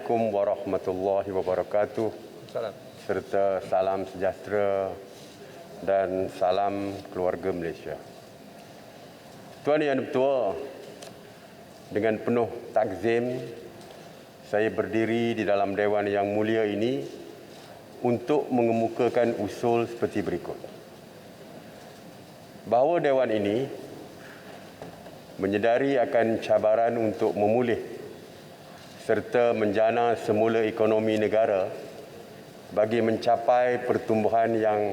Assalamualaikum warahmatullahi wabarakatuh. Salam. Serta salam sejahtera dan salam keluarga Malaysia. Tuan Yang Dipertua, dengan penuh takzim, saya berdiri di dalam Dewan Yang Mulia ini untuk mengemukakan usul seperti berikut. Bahawa Dewan ini menyedari akan cabaran untuk memulih serta menjana semula ekonomi negara bagi mencapai pertumbuhan yang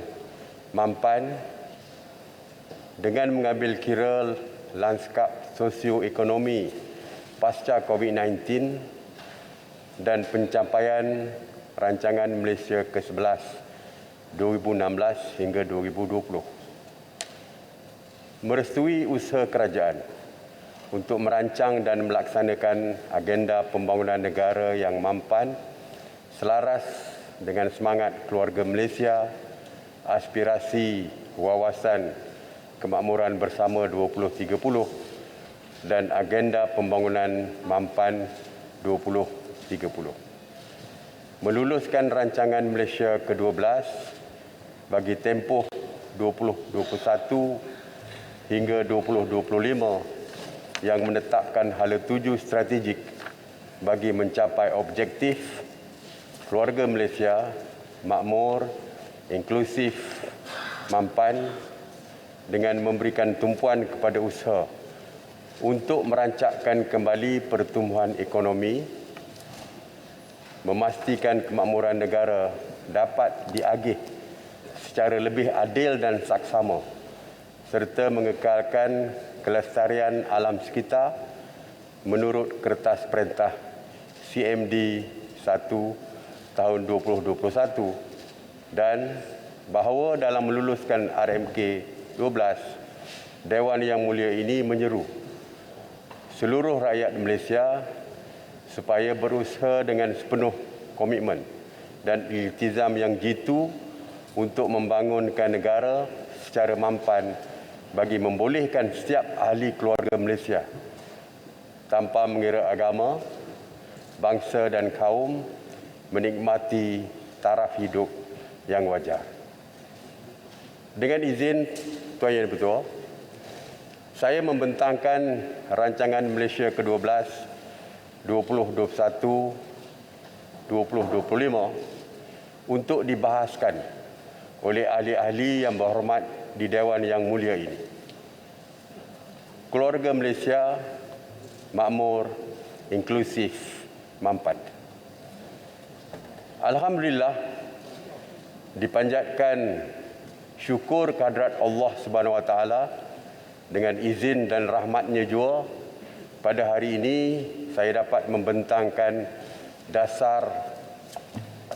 mampan dengan mengambil kira lanskap sosioekonomi pasca COVID-19 dan pencapaian rancangan Malaysia ke-11 2016 hingga 2020. Merestui usaha kerajaan untuk merancang dan melaksanakan agenda pembangunan negara yang mampan selaras dengan semangat keluarga Malaysia, aspirasi wawasan kemakmuran bersama 2030 dan agenda pembangunan mampan 2030. Meluluskan rancangan Malaysia ke-12 bagi tempoh 2021 hingga 2025 yang menetapkan hala tuju strategik bagi mencapai objektif keluarga Malaysia makmur, inklusif, mampan dengan memberikan tumpuan kepada usaha untuk merancangkan kembali pertumbuhan ekonomi, memastikan kemakmuran negara dapat diagih secara lebih adil dan saksama serta mengekalkan kelestarian alam sekitar menurut Kertas Perintah CMD 1 tahun 2021 dan bahawa dalam meluluskan RMK 12, Dewan Yang Mulia ini menyeru seluruh rakyat Malaysia supaya berusaha dengan sepenuh komitmen dan iltizam yang jitu untuk membangunkan negara secara mampan bagi membolehkan setiap ahli keluarga Malaysia tanpa mengira agama, bangsa dan kaum menikmati taraf hidup yang wajar. Dengan izin Tuan Yang Dipertua, saya membentangkan rancangan Malaysia ke-12 2021-2025 untuk dibahaskan oleh ahli-ahli yang berhormat di Dewan Yang Mulia ini. Keluarga Malaysia makmur, inklusif, mampan. Alhamdulillah, dipanjatkan syukur kehadrat Allah Subhanahu Wa Taala dengan izin dan rahmatnya jua pada hari ini saya dapat membentangkan dasar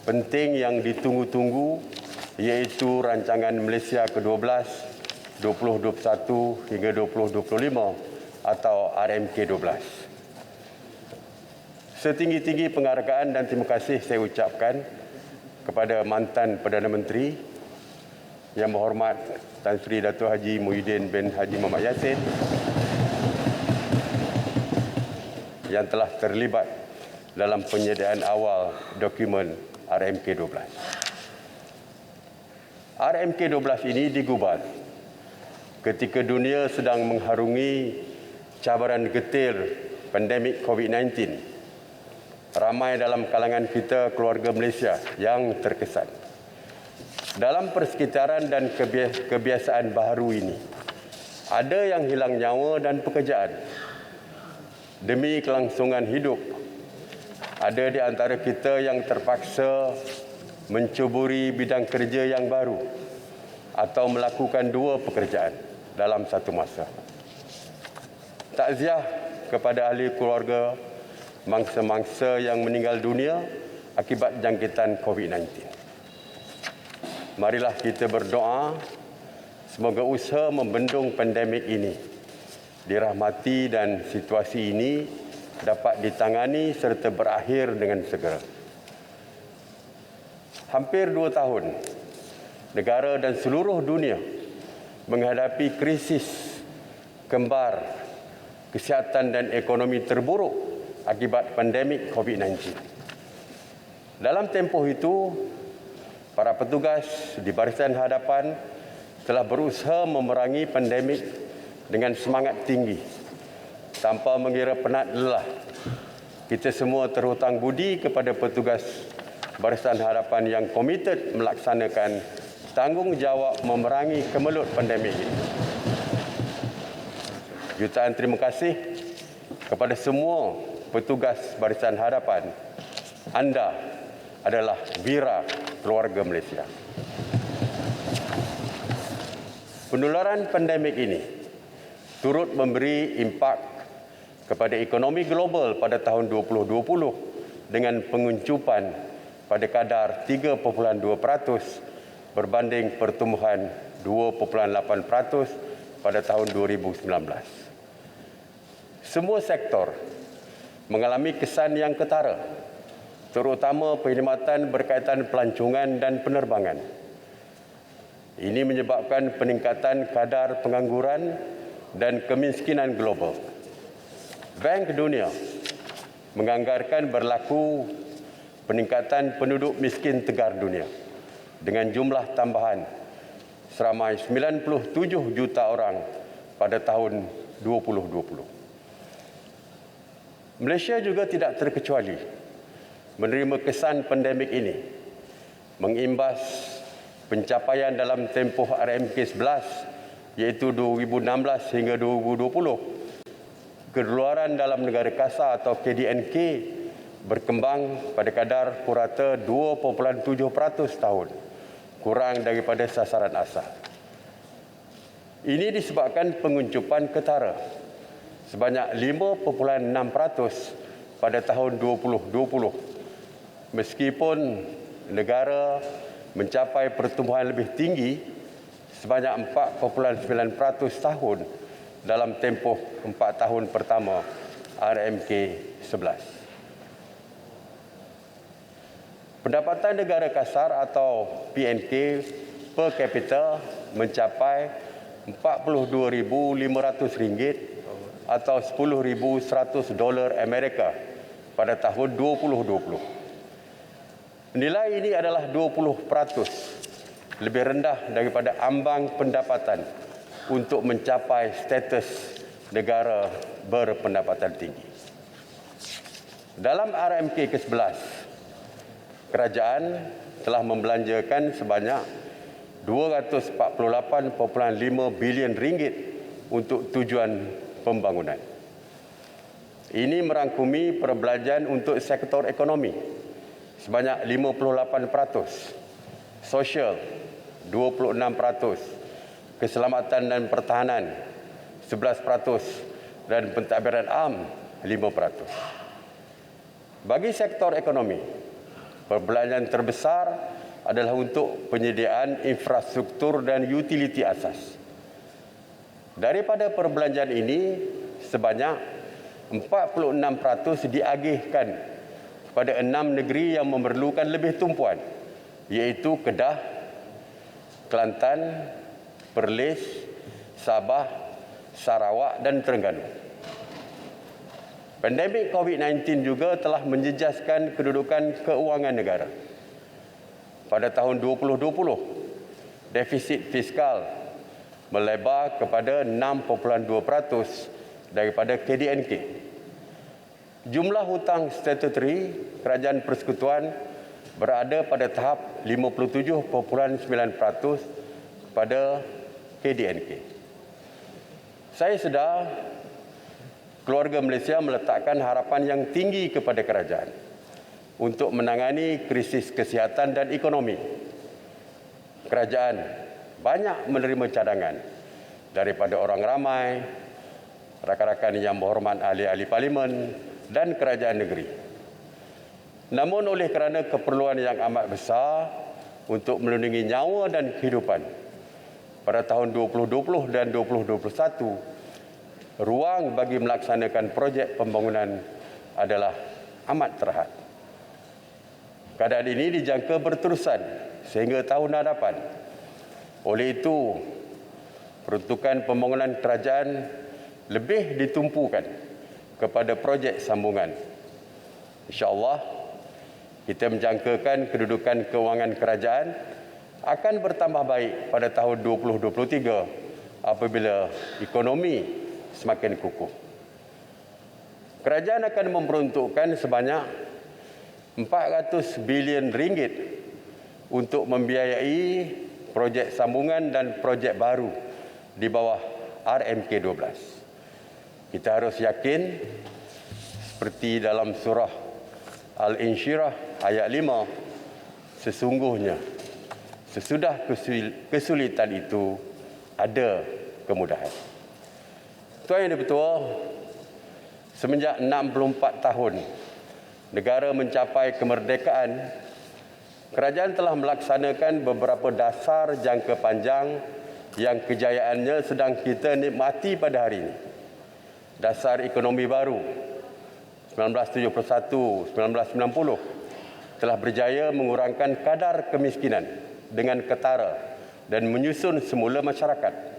penting yang ditunggu-tunggu iaitu rancangan Malaysia ke-12 2021 hingga 2025 atau RMK 12. Setinggi-tinggi penghargaan dan terima kasih saya ucapkan kepada mantan Perdana Menteri Yang Berhormat Tan Sri Dato' Haji Muhyiddin bin Haji Muhammad Yassin yang telah terlibat dalam penyediaan awal dokumen RMK 12. RMK 12 ini digubal ketika dunia sedang mengharungi cabaran getir pandemik COVID-19. Ramai dalam kalangan kita keluarga Malaysia yang terkesan. Dalam persekitaran dan kebiasaan baharu ini, ada yang hilang nyawa dan pekerjaan demi kelangsungan hidup. Ada di antara kita yang terpaksa mencuburi bidang kerja yang baru atau melakukan dua pekerjaan dalam satu masa. Takziah kepada ahli keluarga mangsa-mangsa yang meninggal dunia akibat jangkitan COVID-19. Marilah kita berdoa semoga usaha membendung pandemik ini dirahmati dan situasi ini dapat ditangani serta berakhir dengan segera. Hampir 2 tahun, negara dan seluruh dunia menghadapi krisis kembar kesihatan dan ekonomi terburuk akibat pandemik COVID-19. Dalam tempoh itu, para petugas di barisan hadapan telah berusaha memerangi pandemik dengan semangat tinggi tanpa mengira penat lelah. Kita semua terhutang budi kepada petugas barisan hadapan yang komited melaksanakan tanggungjawab memerangi kemelut pandemik ini. Jutaan terima kasih kepada semua petugas barisan hadapan. Anda adalah bira keluarga Malaysia. Penularan pandemik ini turut memberi impak kepada ekonomi global pada tahun 2020 dengan penguncupan pada kadar 3.2% berbanding pertumbuhan 2.8% pada tahun 2019. Semua sektor mengalami kesan yang ketara, terutama perkhidmatan berkaitan pelancongan dan penerbangan. Ini menyebabkan peningkatan kadar pengangguran dan kemiskinan global. Bank Dunia menganggarkan berlaku peningkatan penduduk miskin tegar dunia dengan jumlah tambahan seramai 97 juta orang pada tahun 2020. Malaysia juga tidak terkecuali menerima kesan pandemik ini, mengimbas pencapaian dalam tempoh RMK 11 iaitu 2016 hingga 2020. Keluaran dalam negara kasar atau KDNK berkembang pada kadar purata 2.7% tahun, kurang daripada sasaran asal. Ini disebabkan penguncupan ketara sebanyak 5.6% pada tahun 2020. Meskipun negara mencapai pertumbuhan lebih tinggi sebanyak 4.9% tahun dalam tempoh 4 tahun pertama RMK 11. Pendapatan negara kasar atau PNK per kapita mencapai $42,500 atau $10,100 Amerika pada tahun 2020. Nilai ini adalah 20% lebih rendah daripada ambang pendapatan untuk mencapai status negara berpendapatan tinggi. Dalam RMK ke-11, kerajaan telah membelanjakan sebanyak RM248.5 bilion untuk tujuan pembangunan. Ini merangkumi perbelanjaan untuk sektor ekonomi sebanyak 58%, sosial 26%, keselamatan dan pertahanan 11% dan pentadbiran am 5%. Bagi sektor ekonomi, perbelanjaan terbesar adalah untuk penyediaan infrastruktur dan utiliti asas. Daripada perbelanjaan ini, sebanyak 46% diagihkan kepada 6 negeri yang memerlukan lebih tumpuan, iaitu Kedah, Kelantan, Perlis, Sabah, Sarawak dan Terengganu. Pandemik COVID-19 juga telah menjejaskan kedudukan keuangan negara. Pada tahun 2020, defisit fiskal melebar kepada 6.2% daripada KDNK. Jumlah hutang statutory kerajaan persekutuan berada pada tahap 57.9% pada KDNK. Saya sedar keluarga Malaysia meletakkan harapan yang tinggi kepada kerajaan untuk menangani krisis kesihatan dan ekonomi. Kerajaan banyak menerima cadangan daripada orang ramai, rakan-rakan yang berhormat ahli-ahli parlimen dan kerajaan negeri. Namun oleh kerana keperluan yang amat besar untuk melindungi nyawa dan kehidupan, pada tahun 2020 dan 2021, ruang bagi melaksanakan projek pembangunan adalah amat terhad. Keadaan ini dijangka berterusan sehingga tahun hadapan. Oleh itu, peruntukan pembangunan kerajaan lebih ditumpukan kepada projek sambungan. InsyaAllah, Kita menjangkakan kedudukan kewangan kerajaan akan bertambah baik pada tahun 2023 apabila ekonomi semakin kukuh. Kerajaan akan memperuntukkan sebanyak 400 bilion ringgit untuk membiayai projek sambungan dan projek baru di bawah RMK12. Kita harus yakin seperti dalam surah Al-Insyirah ayat 5, sesungguhnya sesudah kesulitan itu ada kemudahan. Tuan Yang Dipertua, semenjak 64 tahun negara mencapai kemerdekaan, kerajaan telah melaksanakan beberapa dasar jangka panjang yang kejayaannya sedang kita nikmati pada hari ini. Dasar ekonomi baru 1971-1990 telah berjaya mengurangkan kadar kemiskinan dengan ketara dan menyusun semula masyarakat.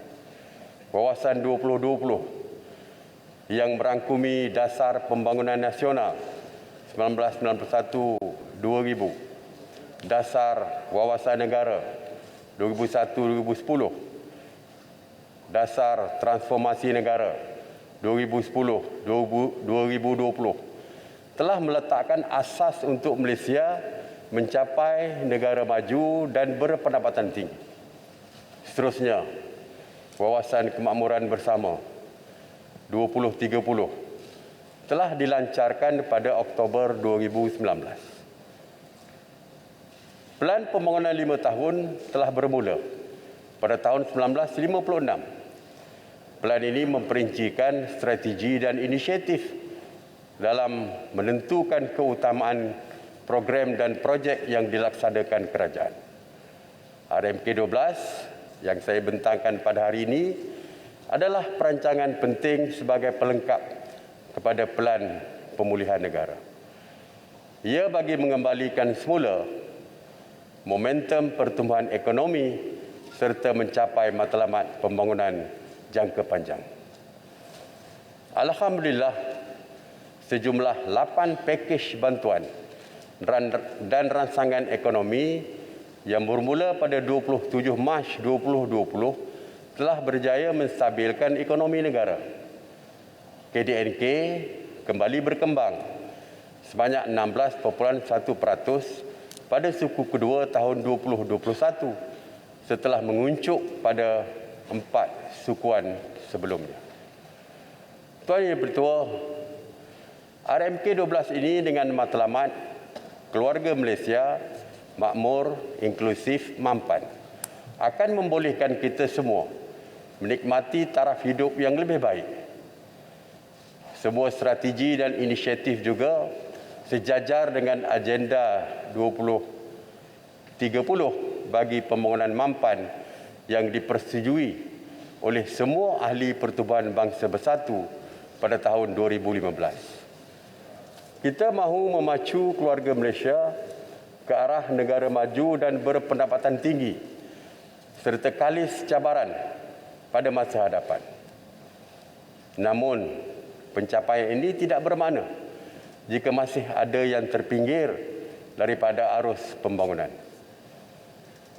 Wawasan 2020 yang merangkumi dasar pembangunan nasional 1991-2000, dasar wawasan negara 2001-2010, dasar transformasi negara 2010-2020 telah meletakkan asas untuk Malaysia mencapai negara maju dan berpendapatan tinggi. Seterusnya, wawasan kemakmuran bersama 2030 telah dilancarkan pada Oktober 2019. Pelan pembangunan 5 tahun telah bermula pada tahun 1956. Pelan ini memperincikan strategi dan inisiatif dalam menentukan keutamaan program dan projek yang dilaksanakan kerajaan. RMK12 yang saya bentangkan pada hari ini adalah perancangan penting sebagai pelengkap kepada Pelan Pemulihan Negara. Ia bagi mengembalikan semula momentum pertumbuhan ekonomi serta mencapai matlamat pembangunan jangka panjang. Alhamdulillah, sejumlah 8 pakej bantuan dan rangsangan ekonomi yang bermula pada 27 Mac 2020 telah berjaya menstabilkan ekonomi negara. KDNK kembali berkembang sebanyak 16.1% pada suku kedua tahun 2021 setelah menguncup pada 4 sukuan sebelumnya. Tuan Yang Dipertua, RMK12 ini dengan matlamat keluarga Malaysia makmur, inklusif, mampan akan membolehkan kita semua menikmati taraf hidup yang lebih baik. Sebuah strategi dan inisiatif juga sejajar dengan agenda 2030 bagi pembangunan mampan yang dipersetujui oleh semua ahli pertubuhan bangsa bersatu pada tahun 2015. Kita mahu memacu keluarga Malaysia ke arah negara maju dan berpendapatan tinggi serta kalis cabaran pada masa hadapan. Namun, pencapaian ini tidak bermakna jika masih ada yang terpinggir daripada arus pembangunan.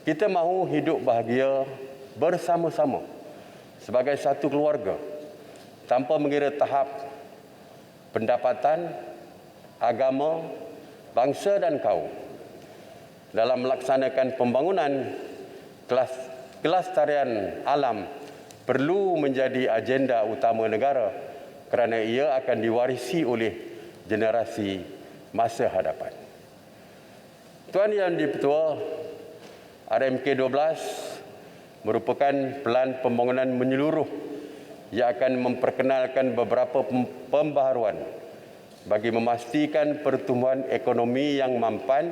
Kita mahu hidup bahagia bersama-sama sebagai satu keluarga tanpa mengira tahap pendapatan, agama, bangsa dan kaum. Dalam melaksanakan pembangunan, kelestarian alam perlu menjadi agenda utama negara kerana ia akan diwarisi oleh generasi masa hadapan. Tuan Yang Dipertua, RMK12 merupakan pelan pembangunan menyeluruh yang akan memperkenalkan beberapa pembaharuan bagi memastikan pertumbuhan ekonomi yang mampan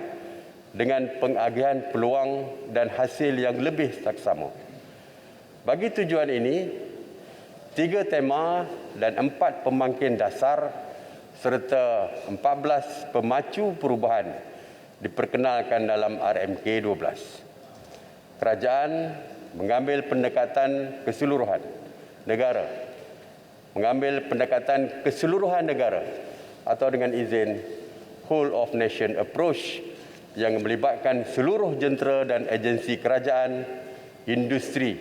dengan pengagihan peluang dan hasil yang lebih saksama. Bagi tujuan ini, 3 tema dan 4 pemangkin dasar serta 14 pemacu perubahan diperkenalkan dalam RMK12. Kerajaan mengambil pendekatan keseluruhan negara atau dengan izin whole of nation approach yang melibatkan seluruh jentera dan agensi kerajaan, industri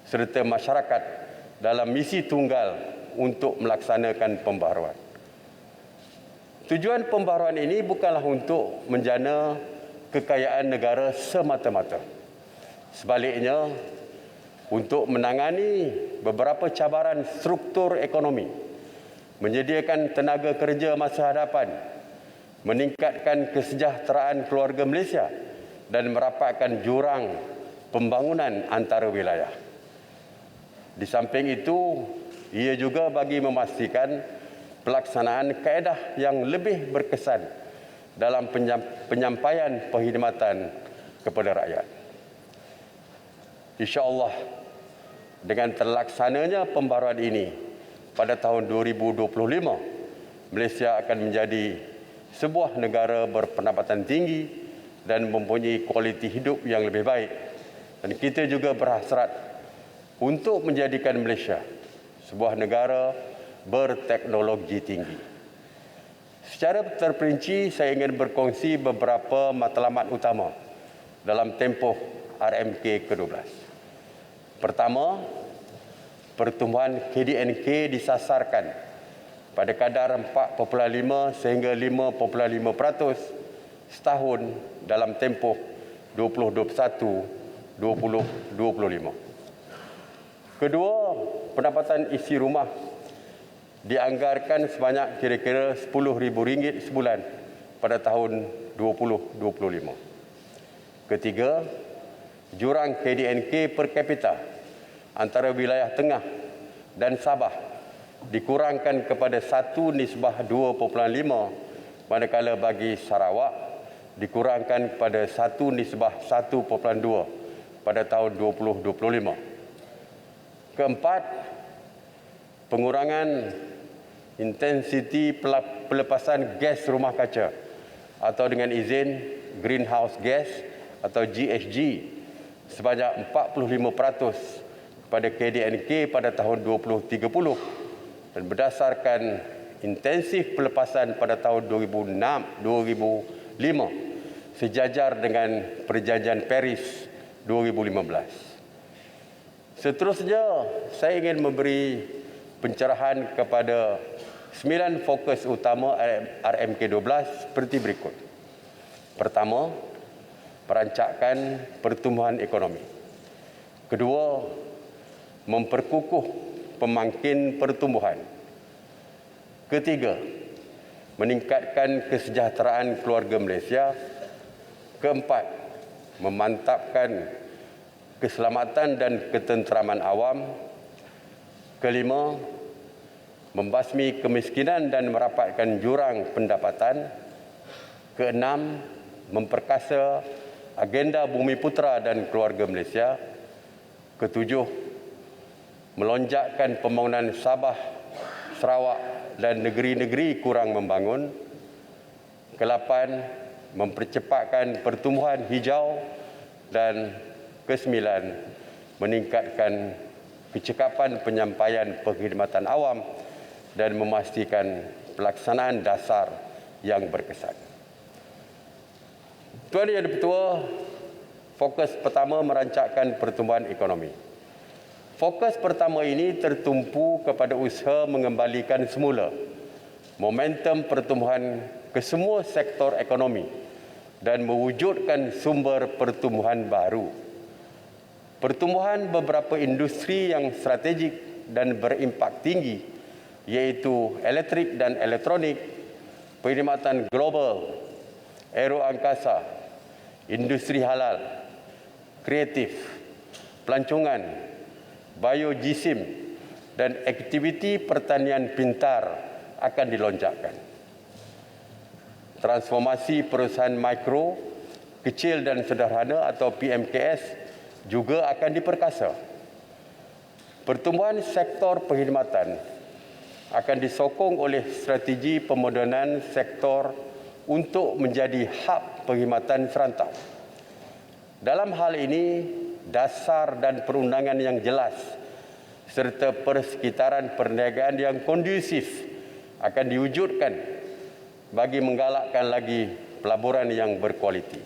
serta masyarakat dalam misi tunggal untuk melaksanakan pembaharuan. Tujuan pembaharuan ini bukanlah untuk menjana kekayaan negara semata-mata. Sebaliknya, untuk menangani beberapa cabaran struktur ekonomi, menyediakan tenaga kerja masa hadapan, meningkatkan kesejahteraan keluarga Malaysia dan merapatkan jurang pembangunan antara wilayah. Di samping itu, ia juga bagi memastikan pelaksanaan kaedah yang lebih berkesan dalam penyampaian perkhidmatan kepada rakyat. InsyaAllah, dengan terlaksananya pembaharuan ini pada tahun 2025, Malaysia akan menjadi sebuah negara berpendapatan tinggi dan mempunyai kualiti hidup yang lebih baik. Dan kita juga berhasrat untuk menjadikan Malaysia sebuah negara berteknologi tinggi. Secara terperinci, saya ingin berkongsi beberapa matlamat utama dalam tempoh RMK ke-12. Pertama, pertumbuhan KDNK disasarkan pada kadar 4.5 sehingga 5.5% setahun dalam tempoh 2021-2025. Kedua, pendapatan isi rumah dianggarkan sebanyak kira-kira RM10,000 sebulan pada tahun 2025. Ketiga, jurang KDNK per kapita antara wilayah Tengah dan Sabah dikurangkan kepada 1:2.5, manakala bagi Sarawak dikurangkan kepada 1:1.2 pada tahun 2025. Keempat, pengurangan intensiti pelepasan gas rumah kaca atau dengan izin greenhouse gas atau GHG sebanyak 45% pada KDNK pada tahun 2030 dan berdasarkan intensif pelepasan pada tahun 2005 sejajar dengan Perjanjian Paris 2015. Seterusnya, saya ingin memberi pencerahan kepada 9 fokus utama RMK12 seperti berikut. Pertama, perancakan pertumbuhan ekonomi. Kedua, memperkukuh pemangkin pertumbuhan. Ketiga, meningkatkan kesejahteraan keluarga Malaysia. Keempat, memantapkan keselamatan dan ketenteraman awam. Kelima, membasmi kemiskinan dan merapatkan jurang pendapatan. Keenam, memperkasa agenda Bumi Putera dan keluarga Malaysia. Ketujuh, melonjakkan pembangunan Sabah, Sarawak dan negeri-negeri kurang membangun. Kelapan, mempercepatkan pertumbuhan hijau. Dan kesembilan, meningkatkan kecekapan penyampaian perkhidmatan awam dan memastikan pelaksanaan dasar yang berkesan. Tuan Yang Dipertua, fokus pertama merancangkan pertumbuhan ekonomi. Fokus pertama ini tertumpu kepada usaha mengembalikan semula momentum pertumbuhan ke semua sektor ekonomi dan mewujudkan sumber pertumbuhan baru. Pertumbuhan beberapa industri yang strategik dan berimpak tinggi iaitu elektrik dan elektronik, perkhidmatan global, aeroangkasa, industri halal, kreatif, pelancongan, biojisim dan aktiviti pertanian pintar akan dilonjakkan. Transformasi perusahaan mikro, kecil dan sederhana atau PMKS juga akan diperkasa. Pertumbuhan sektor perkhidmatan akan disokong oleh strategi pemodenan sektor untuk menjadi hub perkhidmatan serantau. Dalam hal ini, dasar dan perundangan yang jelas serta persekitaran perniagaan yang kondusif akan diwujudkan bagi menggalakkan lagi pelaburan yang berkualiti.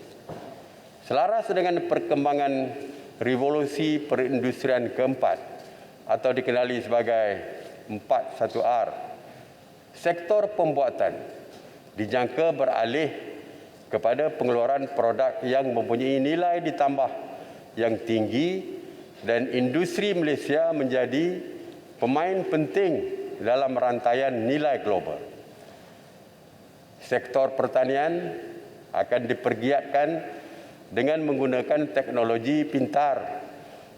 Selaras dengan perkembangan revolusi perindustrian keempat atau dikenali sebagai 4.1R, sektor pembuatan dijangka beralih kepada pengeluaran produk yang mempunyai nilai ditambah yang tinggi dan industri Malaysia menjadi pemain penting dalam rantaian nilai global. Sektor pertanian akan dipergiatkan dengan menggunakan teknologi pintar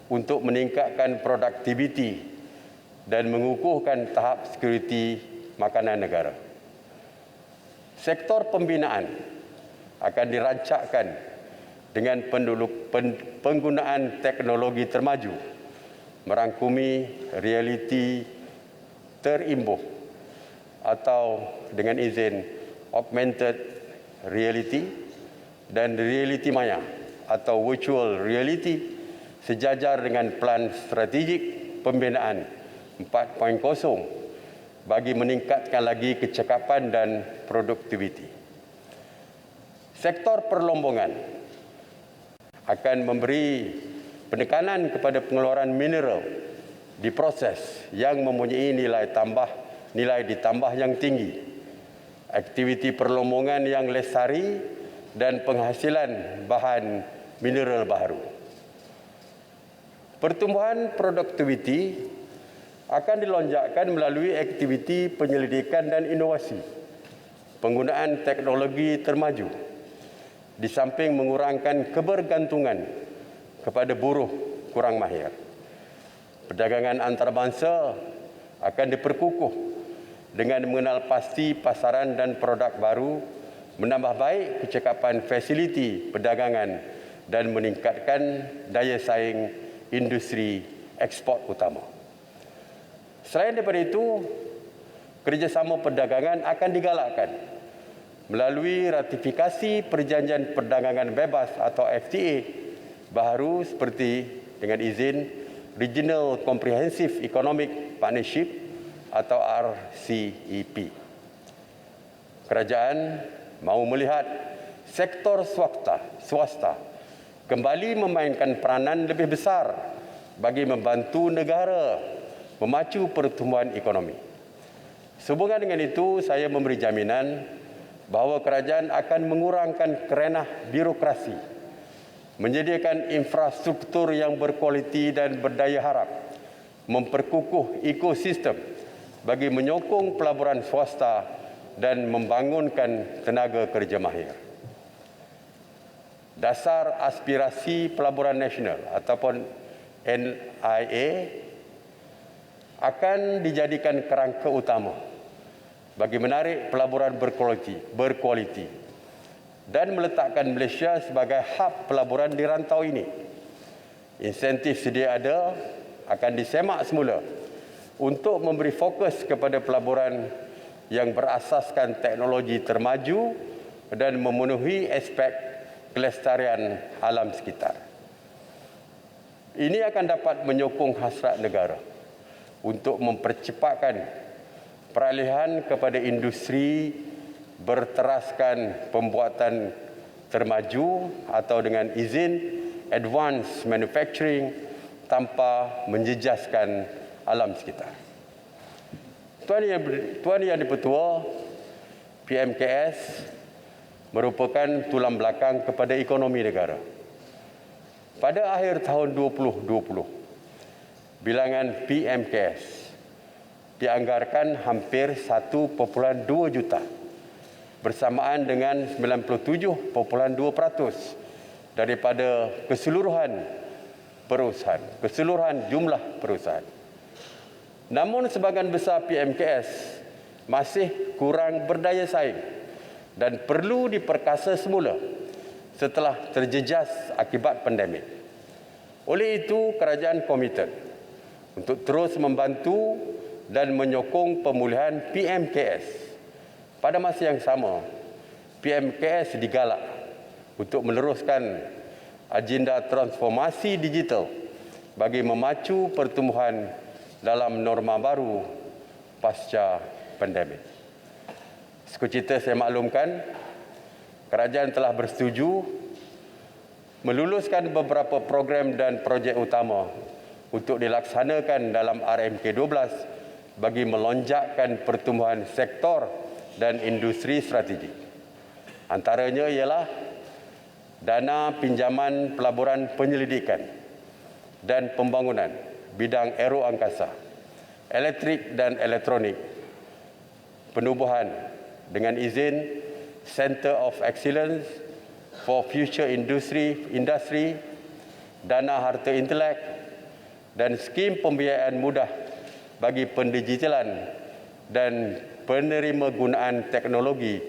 untuk meningkatkan produktiviti dan mengukuhkan tahap sekuriti makanan negara. Sektor pembinaan akan dirancangkan dengan penggunaan teknologi termaju, merangkumi realiti terimbuh atau dengan izin augmented reality dan reality maya atau virtual reality sejajar dengan plan strategik pembinaan 4.0 bagi meningkatkan lagi kecekapan dan produktiviti. Sektor perlombongan akan memberi penekanan kepada pengeluaran mineral di proses yang mempunyai nilai ditambah yang tinggi, aktiviti perlombongan yang lestari dan penghasilan bahan mineral baru. Pertumbuhan produktiviti akan dilonjakkan melalui aktiviti penyelidikan dan inovasi, penggunaan teknologi termaju, di samping mengurangkan kebergantungan kepada buruh kurang mahir. Perdagangan antarabangsa akan diperkukuh dengan mengenal pasti pasaran dan produk baru, menambah baik kecekapan fasiliti perdagangan dan meningkatkan daya saing industri ekspor utama. Selain daripada itu, kerjasama perdagangan akan digalakkan melalui ratifikasi perjanjian perdagangan bebas atau FTA baru seperti dengan izin Regional Comprehensive Economic Partnership atau RCEP. Kerajaan mahu melihat sektor swasta kembali memainkan peranan lebih besar bagi membantu negara memacu pertumbuhan ekonomi. Sehubungan dengan itu, saya memberi jaminan bahawa kerajaan akan mengurangkan kerenah birokrasi, menyediakan infrastruktur yang berkualiti dan berdaya harap, memperkukuh ekosistem bagi menyokong pelaburan swasta dan membangunkan tenaga kerja mahir. Dasar aspirasi pelaburan nasional ataupun NIA akan dijadikan kerangka utama bagi menarik pelaburan berkualiti dan meletakkan Malaysia sebagai hub pelaburan di rantau ini. Insentif sedia ada akan disemak semula untuk memberi fokus kepada pelaburan yang berasaskan teknologi termaju dan memenuhi aspek kelestarian alam sekitar. Ini akan dapat menyokong hasrat negara untuk mempercepatkan peralihan kepada industri berteraskan pembuatan termaju atau dengan izin advanced manufacturing tanpa menjejaskan alam sekitar. Tuan Yang di-Pertua, PMKS merupakan tulang belakang kepada ekonomi negara. Pada akhir tahun 2020, bilangan PMKS dianggarkan hampir 1.2 juta bersamaan dengan 97.2% daripada keseluruhan jumlah perusahaan. Namun sebahagian besar PMKS masih kurang berdaya saing dan perlu diperkasa semula setelah terjejas akibat pandemik. Oleh itu, kerajaan komited untuk terus membantu dan menyokong pemulihan PMKS. Pada masa yang sama, PMKS digalak untuk meneruskan agenda transformasi digital bagi memacu pertumbuhan dalam norma baru pasca pandemik. Sekecita saya maklumkan, kerajaan telah bersetuju meluluskan beberapa program dan projek utama untuk dilaksanakan dalam RMK12 bagi melonjakkan pertumbuhan sektor dan industri strategik. Antaranya ialah dana pinjaman pelaburan penyelidikan dan pembangunan bidang aero angkasa, elektrik dan elektronik, penubuhan dengan izin Center of Excellence for Future Industry, dana harta intelek dan skim pembiayaan mudah bagi pendigitalan dan penerima gunaan teknologi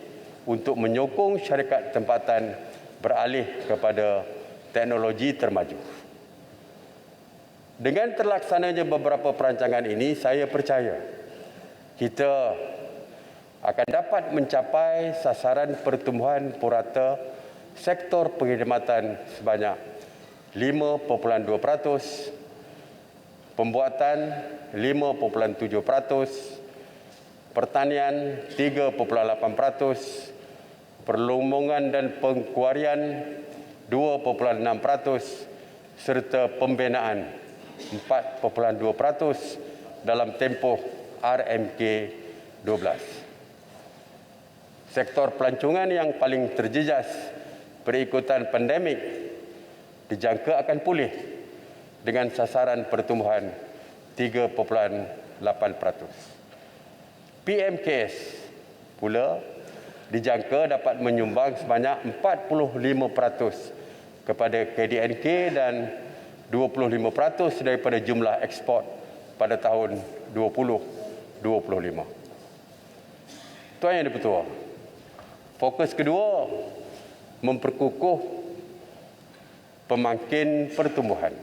untuk menyokong syarikat tempatan beralih kepada teknologi termaju. Dengan terlaksananya beberapa perancangan ini, saya percaya kita akan dapat mencapai sasaran pertumbuhan purata sektor perkhidmatan sebanyak 5.2%, pembuatan 5.7%, pertanian 3.8%, perlumbungan dan pengkuarian 2.6%, serta pembinaan 4.2% dalam tempoh RMK 12. Sektor pelancongan yang paling terjejas berikutan pandemik dijangka akan pulih dengan sasaran pertumbuhan 3.8%. PMKS pula dijangka dapat menyumbang sebanyak 45% kepada KDNK dan 25% daripada jumlah ekspor pada tahun 2025. Tuan Yang di-Pertua, fokus kedua memperkukuh pemangkin pertumbuhan.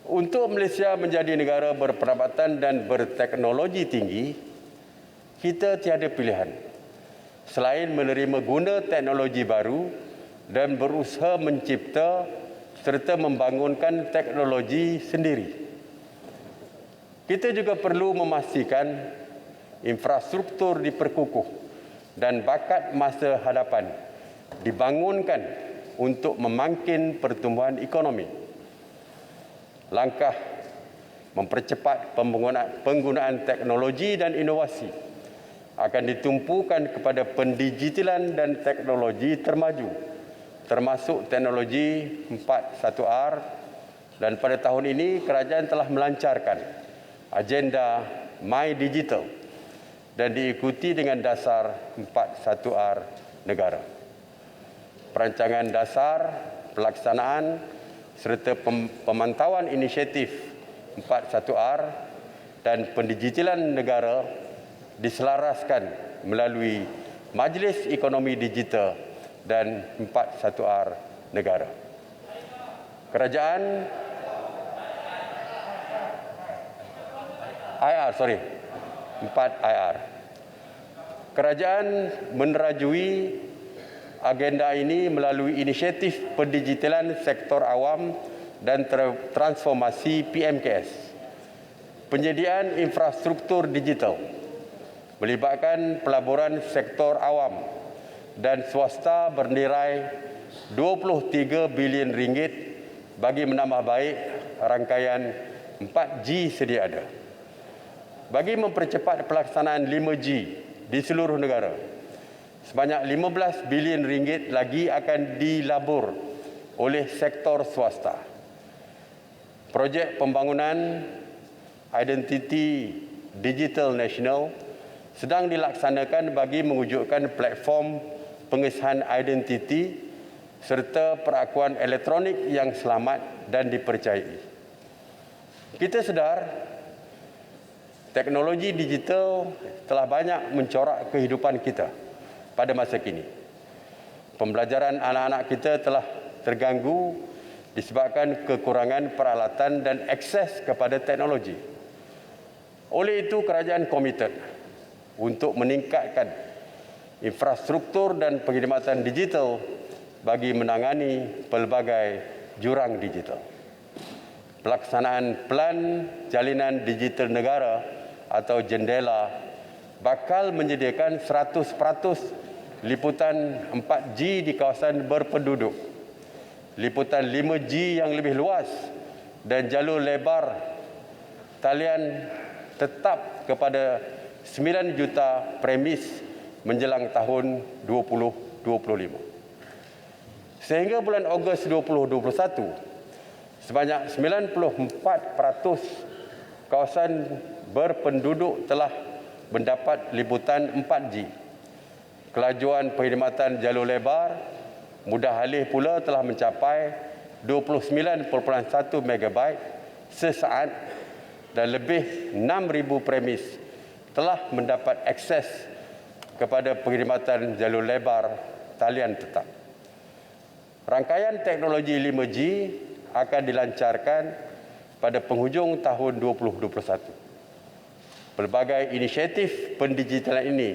Untuk Malaysia menjadi negara berpendapatan dan berteknologi tinggi, kita tiada pilihan selain menerima guna teknologi baru dan berusaha mencipta serta membangunkan teknologi sendiri. Kita juga perlu memastikan infrastruktur diperkukuh dan bakat masa hadapan dibangunkan untuk memangkin pertumbuhan ekonomi. Langkah mempercepat penggunaan teknologi dan inovasi akan ditumpukan kepada pendigitalan dan teknologi termaju, termasuk teknologi 4.1R, dan pada tahun ini kerajaan telah melancarkan agenda My Digital dan diikuti dengan dasar 4.1R negara. Perancangan dasar, pelaksanaan serta pemantauan inisiatif 4.1R dan pendigitalan negara diselaraskan melalui Majlis Ekonomi Digital dan 4.1R negara. Kerajaan 4IR. Kerajaan menerajui agenda ini melalui inisiatif pendigitalan sektor awam dan transformasi PMKS. Penyediaan infrastruktur digital melibatkan pelaburan sektor awam dan swasta bernilai 23 bilion ringgit bagi menambah baik rangkaian 4G sedia ada. Bagi mempercepat pelaksanaan 5G di seluruh negara, sebanyak 15 bilion ringgit lagi akan dilabur oleh sektor swasta. Projek pembangunan Identiti Digital Nasional sedang dilaksanakan bagi mewujudkan platform pengesahan identiti serta perakuan elektronik yang selamat dan dipercayai. Kita sedar teknologi digital telah banyak mencorak kehidupan kita pada masa kini. Pembelajaran anak-anak kita telah terganggu disebabkan kekurangan peralatan dan akses kepada teknologi. Oleh itu, kerajaan komited untuk meningkatkan infrastruktur dan perkhidmatan digital bagi menangani pelbagai jurang digital. Pelaksanaan Pelan Jalinan Digital Negara atau JENDELA bakal menyediakan 100% liputan 4G di kawasan berpenduduk, liputan 5G yang lebih luas dan jalur lebar talian tetap kepada 9 juta premis menjelang tahun 2025. Sehingga bulan Ogos 2021, sebanyak 94% kawasan berpenduduk telah mendapat liputan 4G. Kelajuan perkhidmatan jalur lebar mudah alih pula telah mencapai 29.1 MB sesaat dan lebih 6,000 premis telah mendapat akses kepada perkhidmatan jalur lebar talian tetap. Rangkaian teknologi 5G akan dilancarkan pada penghujung tahun 2021. Pelbagai inisiatif pendigitalan ini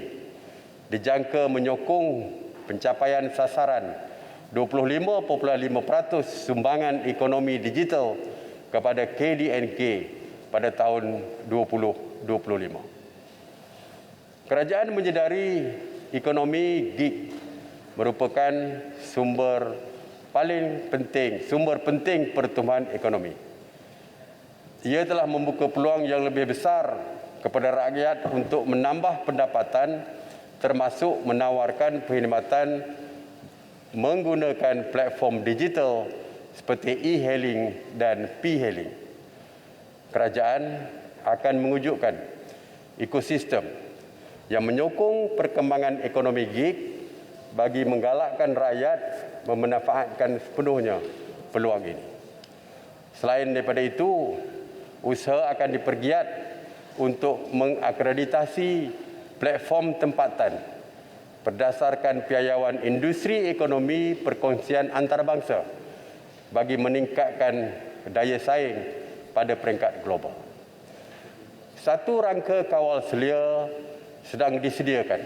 dijangka menyokong pencapaian sasaran 25.5% sumbangan ekonomi digital kepada KDNK pada tahun 2025. Kerajaan menyedari ekonomi gig merupakan sumber penting pertumbuhan ekonomi. Ia telah membuka peluang yang lebih besar kepada rakyat untuk menambah pendapatan, termasuk menawarkan perkhidmatan menggunakan platform digital seperti e-hailing dan p-hailing. Kerajaan akan mewujudkan ekosistem yang menyokong perkembangan ekonomi gig bagi menggalakkan rakyat memanfaatkan sepenuhnya peluang ini. Selain daripada itu, usaha akan dipergiat untuk mengakreditasi platform tempatan berdasarkan piawaian industri ekonomi perkongsian antarabangsa bagi meningkatkan daya saing pada peringkat global. Satu rangka kawal selia sedang disediakan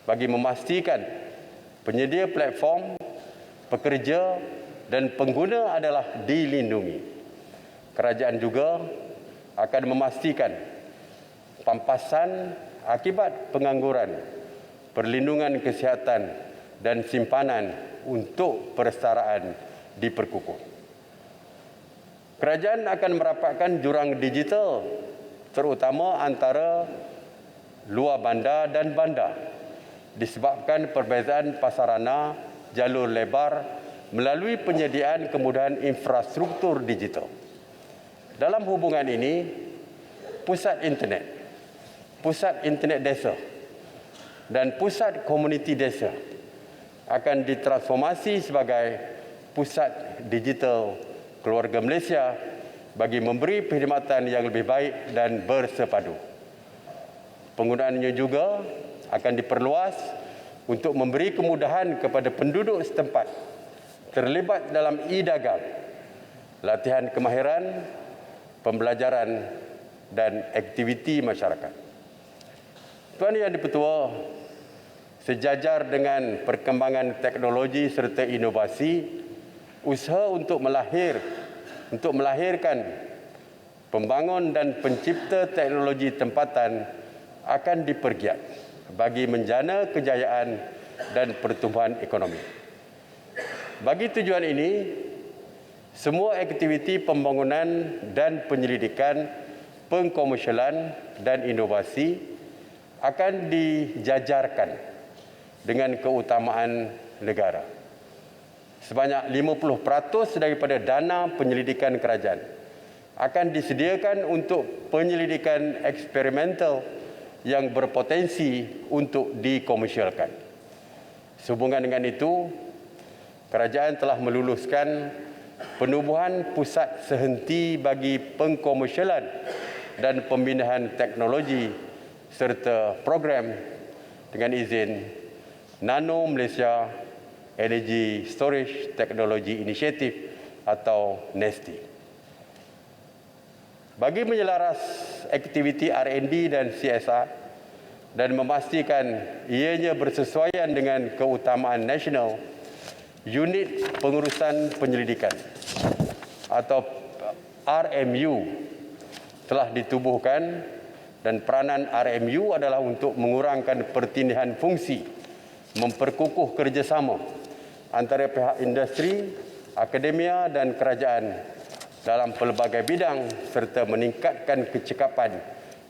bagi memastikan penyedia platform, pekerja dan pengguna adalah dilindungi. Kerajaan juga akan memastikan pampasan akibat pengangguran, perlindungan kesihatan dan simpanan untuk persaraan diperkukuh. Kerajaan akan merapatkan jurang digital terutama antara luar bandar dan bandar disebabkan perbezaan pasarana jalur lebar melalui penyediaan kemudahan infrastruktur digital. Dalam hubungan ini, pusat internet desa dan pusat komuniti desa akan ditransformasi sebagai pusat digital keluarga Malaysia bagi memberi perkhidmatan yang lebih baik dan bersepadu. Penggunaannya juga akan diperluas untuk memberi kemudahan kepada penduduk setempat terlibat dalam e-dagang, latihan kemahiran, pembelajaran dan aktiviti masyarakat. Tuan Yang di-Pertua, sejajar dengan perkembangan teknologi serta inovasi, usaha untuk melahirkan pembangun dan pencipta teknologi tempatan akan dipergiat bagi menjana kejayaan dan pertumbuhan ekonomi. Bagi tujuan ini, semua aktiviti pembangunan dan penyelidikan, pengkomersialan dan inovasi akan dijajarkan dengan keutamaan negara. Sebanyak 50% daripada dana penyelidikan kerajaan akan disediakan untuk penyelidikan eksperimental yang berpotensi untuk dikomersialkan. Sehubungan dengan itu, kerajaan telah meluluskan penubuhan pusat sehenti bagi pengkomersialan dan pembinaan teknologi serta program dengan izin Nano Malaysia Energy Storage Technology Initiative atau NESTI. Bagi menyelaras aktiviti R&D dan CSR dan memastikan ianya bersesuaian dengan keutamaan nasional, Unit Pengurusan Penyelidikan atau RMU telah ditubuhkan dan peranan RMU adalah untuk mengurangkan pertindihan fungsi memperkukuh kerjasama antara pihak industri, akademia dan kerajaan dalam pelbagai bidang serta meningkatkan kecekapan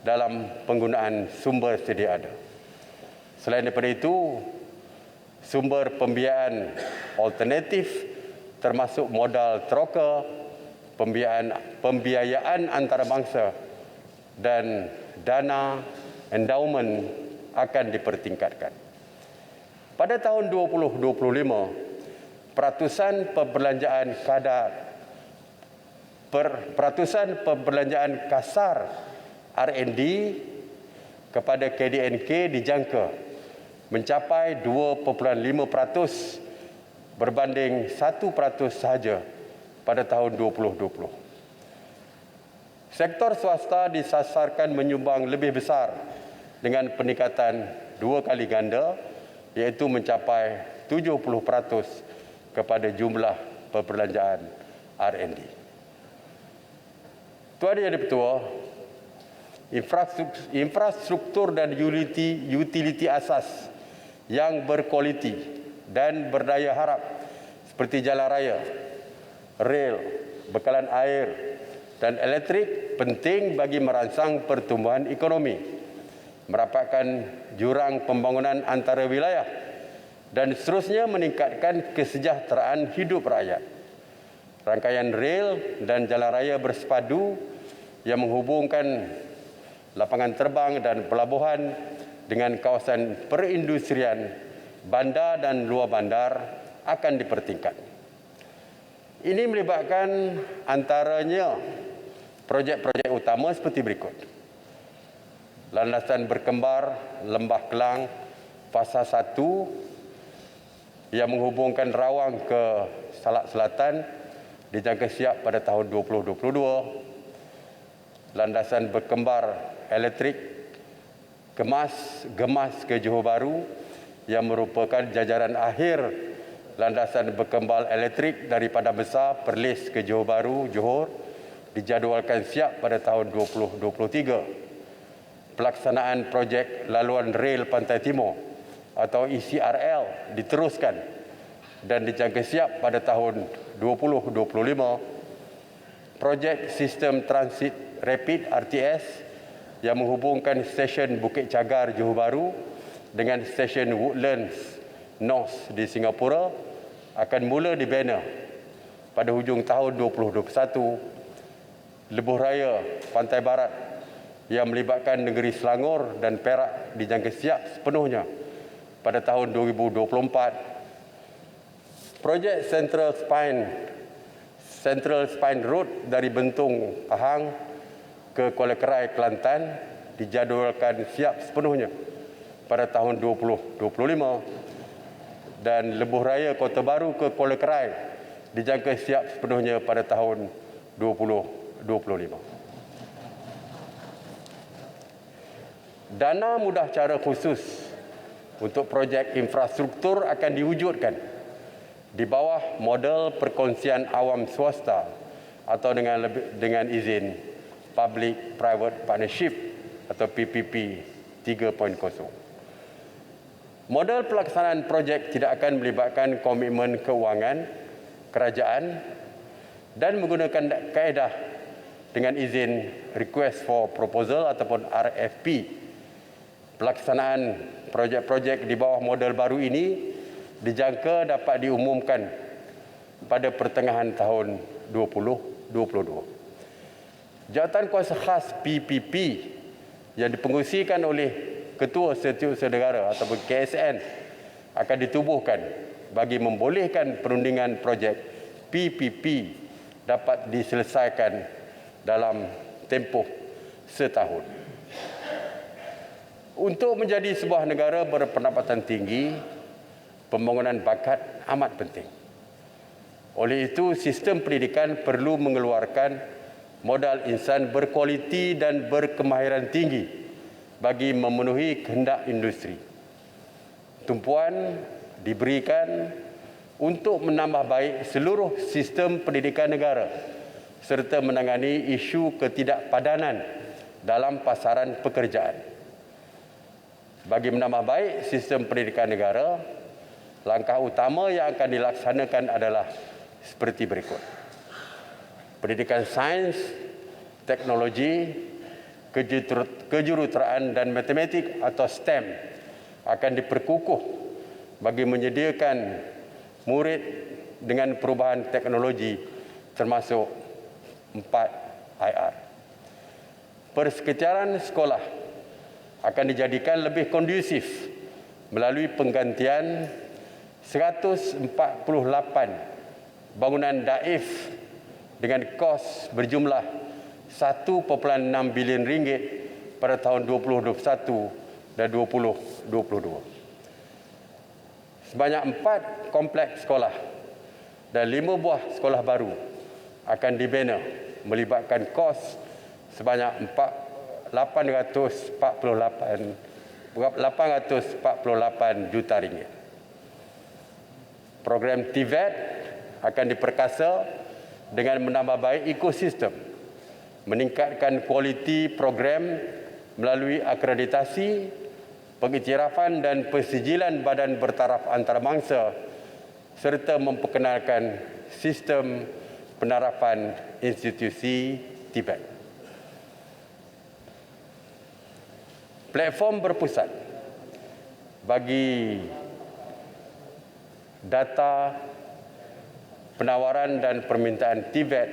dalam penggunaan sumber sedia ada. Selain daripada itu, sumber pembiayaan alternatif termasuk modal teroka, pembiayaan antarabangsa dan dana endowment akan dipertingkatkan. Pada tahun 2025, peratusan perbelanjaan kasar R&D kepada KDNK dijangka mencapai 2.5% berbanding 1% sahaja pada tahun 2020. Sektor swasta disasarkan menyumbang lebih besar dengan peningkatan 2 kali ganda, iaitu mencapai 70% kepada jumlah perbelanjaan R&D. Tuan Yang Di-Pertua, infrastruktur dan utiliti asas yang berkualiti dan berdaya harap seperti jalan raya, rel, bekalan air dan elektrik penting bagi merangsang pertumbuhan ekonomi, merapatkan jurang pembangunan antara wilayah dan seterusnya meningkatkan kesejahteraan hidup rakyat. Rangkaian rel dan jalan raya bersepadu yang menghubungkan lapangan terbang dan pelabuhan dengan kawasan perindustrian, bandar dan luar bandar akan dipertingkat. Ini melibatkan antaranya projek-projek utama seperti berikut. Landasan berkembar Lembah Kelang Fasa 1 yang menghubungkan Rawang ke Salak Selatan dijangka siap pada tahun 2022. Landasan berkembar elektrik Gemas ke Johor Bahru yang merupakan jajaran akhir landasan berkembar elektrik dari Padang Besar Perlis ke Johor Bahru, Johor dijadualkan siap pada tahun 2023. Pelaksanaan projek laluan rel Pantai Timur atau ECRL diteruskan dan dijangka siap pada tahun 2025. Projek sistem transit rapid RTS yang menghubungkan stesen Bukit Cagar Johor Bahru dengan stesen Woodlands North di Singapura akan mula dibina pada hujung tahun 2021. Lebuh Raya Pantai Barat yang melibatkan negeri Selangor dan Perak dijangka siap sepenuhnya pada tahun 2024. Projek Central Spine Road dari Bentung Pahang ke Kuala Kerai, Kelantan dijadualkan siap sepenuhnya pada tahun 2025 dan Lebuh Raya Kota Baru ke Kuala Kerai dijangka siap sepenuhnya pada tahun 2025. Dana mudah cara khusus untuk projek infrastruktur akan diwujudkan di bawah model perkongsian awam swasta atau dengan izin Public Private Partnership atau PPP 3.0. Model pelaksanaan projek tidak akan melibatkan komitmen keuangan kerajaan dan menggunakan kaedah dengan izin Request for Proposal ataupun RFP. Pelaksanaan projek-projek di bawah model baru ini dijangka dapat diumumkan pada pertengahan tahun 2022. Jawatan kuasa khas PPP yang dipengerusikan oleh Ketua Setiausaha Negara ataupun KSN akan ditubuhkan bagi membolehkan perundingan projek PPP dapat diselesaikan dalam tempoh setahun. Untuk menjadi sebuah negara berpendapatan tinggi, pembangunan bakat amat penting. Oleh itu, sistem pendidikan perlu mengeluarkan modal insan berkualiti dan berkemahiran tinggi bagi memenuhi kehendak industri. Tumpuan diberikan untuk menambah baik seluruh sistem pendidikan negara serta menangani isu ketidakpadanan dalam pasaran pekerjaan. Bagi menambah baik sistem pendidikan negara, langkah utama yang akan dilaksanakan adalah seperti berikut. Pendidikan sains, teknologi, kejuruteraan dan matematik atau STEM akan diperkukuh bagi menyediakan murid dengan perubahan teknologi termasuk 4IR. Persekitaran sekolah akan dijadikan lebih kondusif melalui penggantian 148 bangunan daif dengan kos berjumlah 1.6 bilion ringgit pada tahun 2021 dan 2022. Sebanyak 4 kompleks sekolah dan 5 buah sekolah baru akan dibina melibatkan kos sebanyak 848 juta ringgit. Program TVET akan diperkasa dengan menambah baik ekosistem, meningkatkan kualiti program melalui akreditasi, pengiktirafan dan persijilan badan bertaraf antarabangsa serta memperkenalkan sistem penerapan institusi TVET. Platform berpusat bagi data penawaran dan permintaan TVET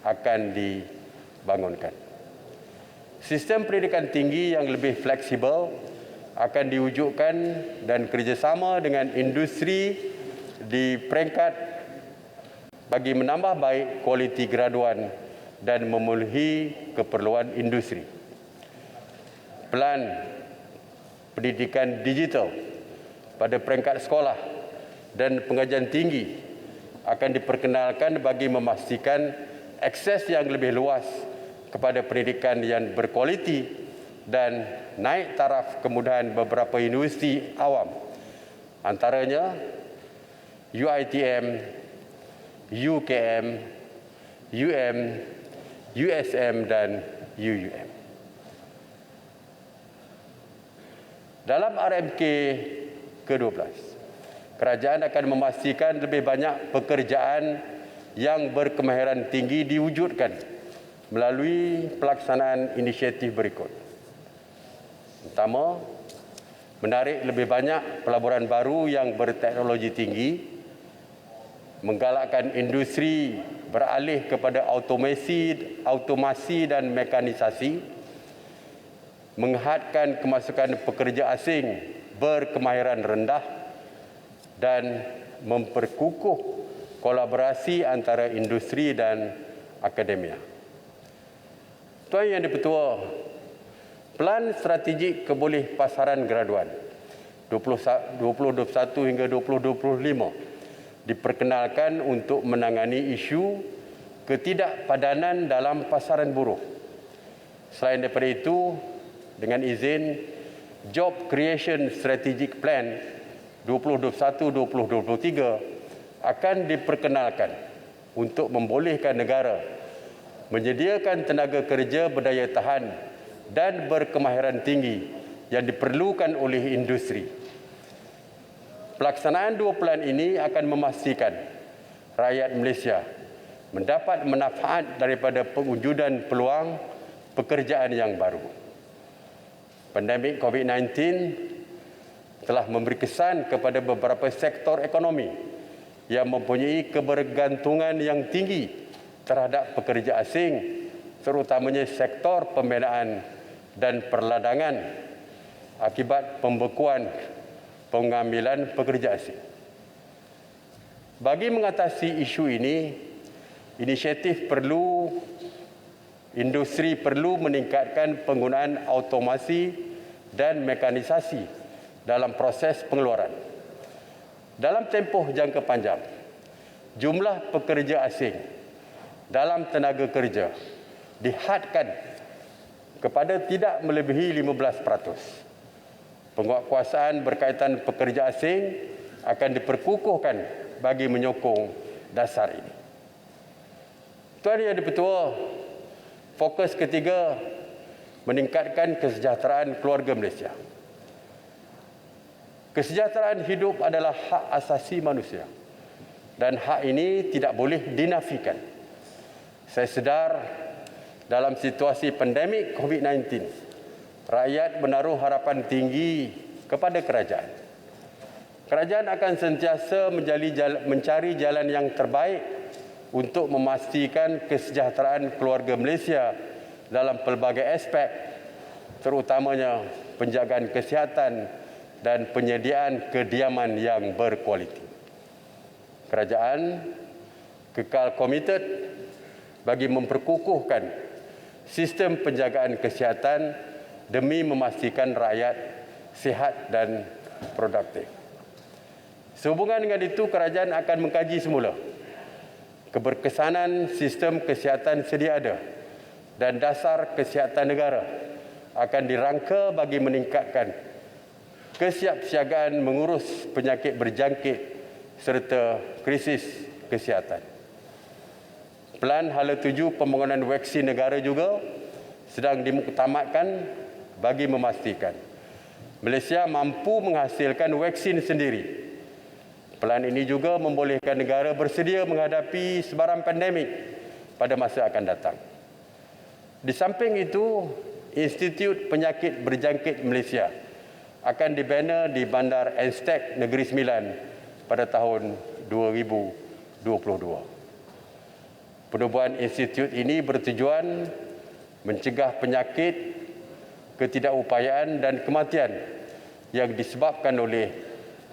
akan dibangunkan. Sistem pendidikan tinggi yang lebih fleksibel akan diwujudkan dan kerjasama dengan industri di peringkat bagi menambah baik kualiti graduan dan memenuhi keperluan industri. Pelan pendidikan digital pada peringkat sekolah dan pengajian tinggi akan diperkenalkan bagi memastikan akses yang lebih luas kepada pendidikan yang berkualiti dan naik taraf kemudahan beberapa universiti awam, antaranya UiTM, UKM, USM dan UUM. Dalam RMK ke-12, kerajaan akan memastikan lebih banyak pekerjaan yang berkemahiran tinggi diwujudkan melalui pelaksanaan inisiatif berikut. Pertama, menarik lebih banyak pelaburan baru yang berteknologi tinggi, menggalakkan industri beralih kepada automasi dan mekanisasi, menghadkan kemasukan pekerja asing berkemahiran rendah dan memperkukuh kolaborasi antara industri dan akademia. Tuan Yang Di-Pertua, Pelan Strategik Kebolehpasaran Graduan 2021 hingga 2025 diperkenalkan untuk menangani isu ketidakpadanan dalam pasaran buruh. Selain daripada itu, dengan izin Job Creation Strategic Plan 2021-2023 akan diperkenalkan untuk membolehkan negara menyediakan tenaga kerja berdaya tahan dan berkemahiran tinggi yang diperlukan oleh industri. Pelaksanaan dua plan ini akan memastikan rakyat Malaysia mendapat manfaat daripada pewujudan peluang pekerjaan yang baru. Pandemik COVID-19 telah memberi kesan kepada beberapa sektor ekonomi yang mempunyai kebergantungan yang tinggi terhadap pekerja asing, terutamanya sektor pembinaan dan perladangan akibat pembekuan pengambilan pekerja asing. Bagi mengatasi isu ini, industri perlu meningkatkan penggunaan automasi dan mekanisasi dalam proses pengeluaran. Dalam tempoh jangka panjang, jumlah pekerja asing dalam tenaga kerja dihadkan kepada tidak melebihi 15%. Penguatkuasaan berkaitan pekerja asing akan diperkukuhkan bagi menyokong dasar ini. Tuan Yang Di-Pertua, fokus ketiga, meningkatkan kesejahteraan keluarga Malaysia. Kesejahteraan hidup adalah hak asasi manusia dan hak ini tidak boleh dinafikan. Saya sedar dalam situasi pandemik COVID-19, rakyat menaruh harapan tinggi kepada kerajaan. Kerajaan akan sentiasa mencari jalan yang terbaik untuk memastikan kesejahteraan keluarga Malaysia dalam pelbagai aspek, terutamanya penjagaan kesihatan dan penyediaan kediaman yang berkualiti. Kerajaan kekal komited bagi memperkukuhkan sistem penjagaan kesihatan demi memastikan rakyat sihat dan produktif. Sehubungan dengan itu, kerajaan akan mengkaji semula keberkesanan sistem kesihatan sedia ada dan dasar kesihatan negara akan dirangka bagi meningkatkan kesiapsiagaan mengurus penyakit berjangkit serta krisis kesihatan. Pelan hala tuju pembangunan vaksin negara juga sedang dimuktamadkan bagi memastikan Malaysia mampu menghasilkan vaksin sendiri. Pelan ini juga membolehkan negara bersedia menghadapi sebarang pandemik pada masa akan datang. Di samping itu, Institut Penyakit Berjangkit Malaysia akan dibina di Bandar Anstek Negeri Sembilan pada tahun 2022. Penubuhan institut ini bertujuan mencegah penyakit, ketidakupayaan dan kematian yang disebabkan oleh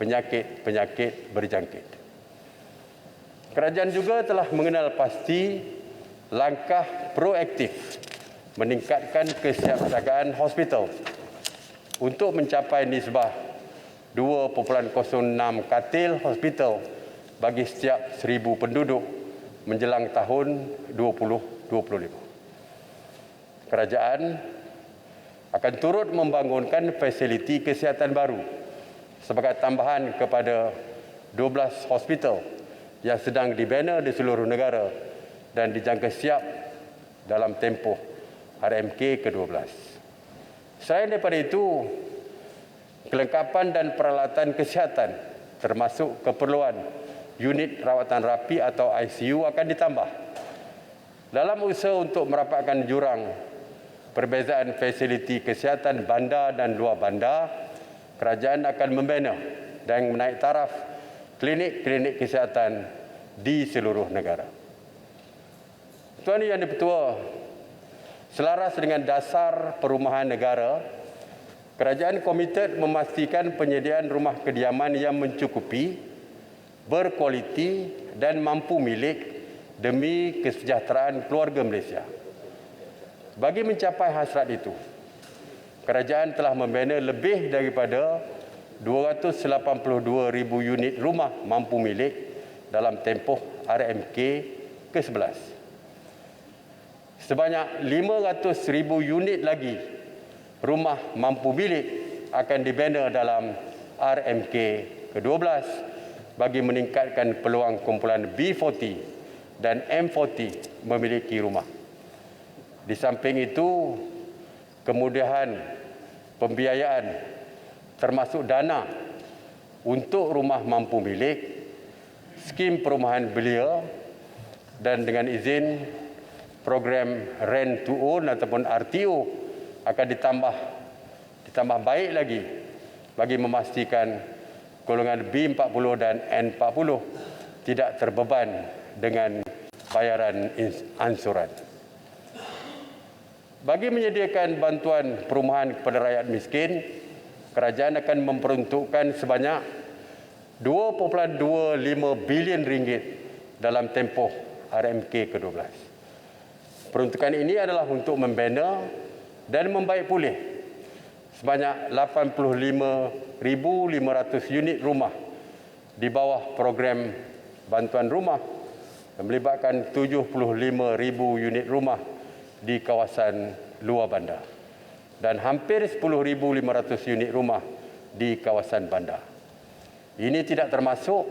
penyakit-penyakit berjangkit. Kerajaan juga telah mengenal pasti langkah proaktif meningkatkan kesiapsiagaan hospital untuk mencapai nisbah 2.06 katil hospital bagi setiap 1,000 penduduk menjelang tahun 2025. Kerajaan akan turut membangunkan fasiliti kesihatan baru sebagai tambahan kepada 12 hospital yang sedang dibina di seluruh negara dan dijangka siap dalam tempoh RMK ke-12. Selain daripada itu, kelengkapan dan peralatan kesihatan termasuk keperluan unit rawatan rapi atau ICU akan ditambah. Dalam usaha untuk merapatkan jurang perbezaan fasiliti kesihatan bandar dan luar bandar, kerajaan akan membina dan menaik taraf klinik-klinik kesihatan di seluruh negara. Tuan Yang di-Pertua, selaras dengan dasar perumahan negara, kerajaan komited memastikan penyediaan rumah kediaman yang mencukupi, berkualiti dan mampu milik demi kesejahteraan keluarga Malaysia. Bagi mencapai hasrat itu, kerajaan telah membina lebih daripada 282,000 unit rumah mampu milik dalam tempoh RMK ke-11. Sebanyak 500,000 unit lagi rumah mampu milik akan dibina dalam RMK ke-12 bagi meningkatkan peluang kumpulan B40 dan M40 memiliki rumah. Di samping itu, kemudahan pembiayaan termasuk dana untuk rumah mampu milik, skim perumahan belia dan dengan izin program Rent to Own ataupun RTO akan ditambah baik lagi bagi memastikan golongan B40 dan N40 tidak terbeban dengan bayaran ansuran. Bagi menyediakan bantuan perumahan kepada rakyat miskin, kerajaan akan memperuntukkan sebanyak 2.25 bilion ringgit dalam tempoh RMK ke-12. Peruntukan ini adalah untuk membina dan membaik pulih sebanyak 85,500 unit rumah di bawah program bantuan rumah yang melibatkan 75,000 unit rumah di kawasan luar bandar dan hampir 10,500 unit rumah di kawasan bandar. Ini tidak termasuk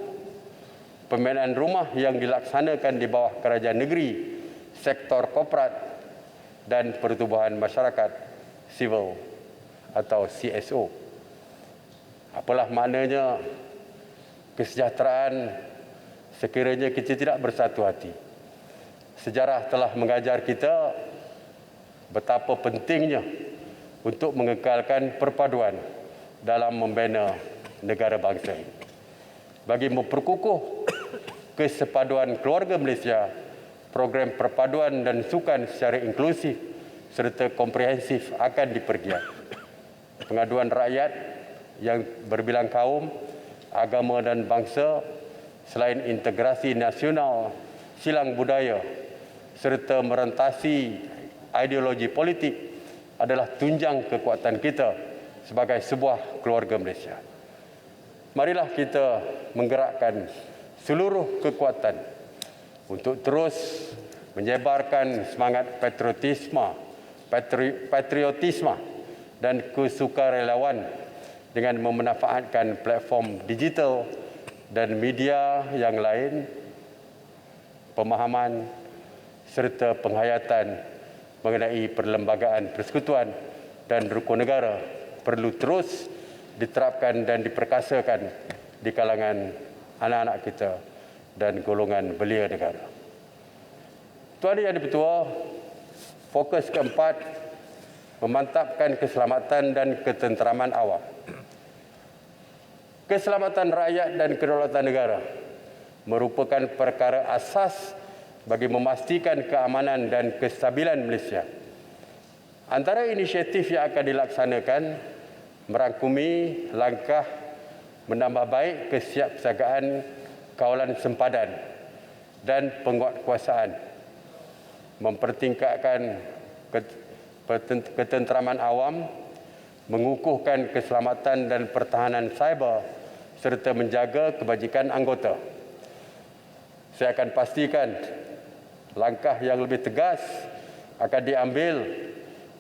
pembinaan rumah yang dilaksanakan di bawah kerajaan negeri, sektor korporat dan pertubuhan masyarakat sivil atau CSO. Apalah maknanya kesejahteraan sekiranya kita tidak bersatu hati. Sejarah telah mengajar kita betapa pentingnya untuk mengekalkan perpaduan dalam membina negara bangsa ini. Bagi memperkukuh kesepaduan keluarga Malaysia, program perpaduan dan sukan secara inklusif serta komprehensif akan dipergiat. Pengaduan rakyat yang berbilang kaum, agama dan bangsa selain integrasi nasional, silang budaya serta merentasi ideologi politik adalah tunjang kekuatan kita sebagai sebuah keluarga Malaysia. Marilah kita menggerakkan seluruh kekuatan untuk terus menyebarkan semangat patriotisme dan kesukarelawan dengan memanfaatkan platform digital dan media yang lain, pemahaman serta penghayatan mengenai perlembagaan persekutuan dan rukun negara perlu terus diterapkan dan diperkasakan di kalangan anak-anak kita dan golongan belia negara. Tuan Yang Di-Pertua, fokus keempat, memantapkan keselamatan dan ketenteraman awam. Keselamatan rakyat dan kedaulatan negara merupakan perkara asas bagi memastikan keamanan dan kestabilan Malaysia. Antara inisiatif yang akan dilaksanakan merangkumi langkah menambah baik kesiapsiagaan kawalan sempadan dan penguatkuasaan, mempertingkatkan ketenteraman awam, mengukuhkan keselamatan dan pertahanan cyber serta menjaga kebajikan anggota. Saya akan pastikan langkah yang lebih tegas akan diambil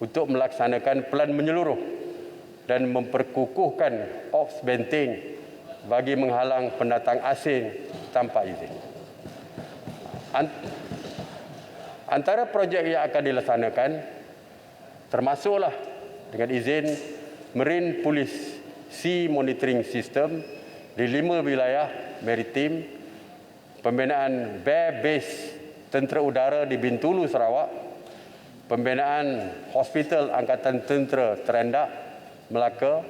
untuk melaksanakan pelan menyeluruh dan memperkukuhkan ops benteng bagi menghalang pendatang asing tanpa izin. Antara projek yang akan dilaksanakan termasuklah dengan izin Marine Police Sea Monitoring System di 5 wilayah maritim, pembinaan Bear Base Tentera Udara di Bintulu, Sarawak, pembinaan Hospital Angkatan Tentera Terendak, Melaka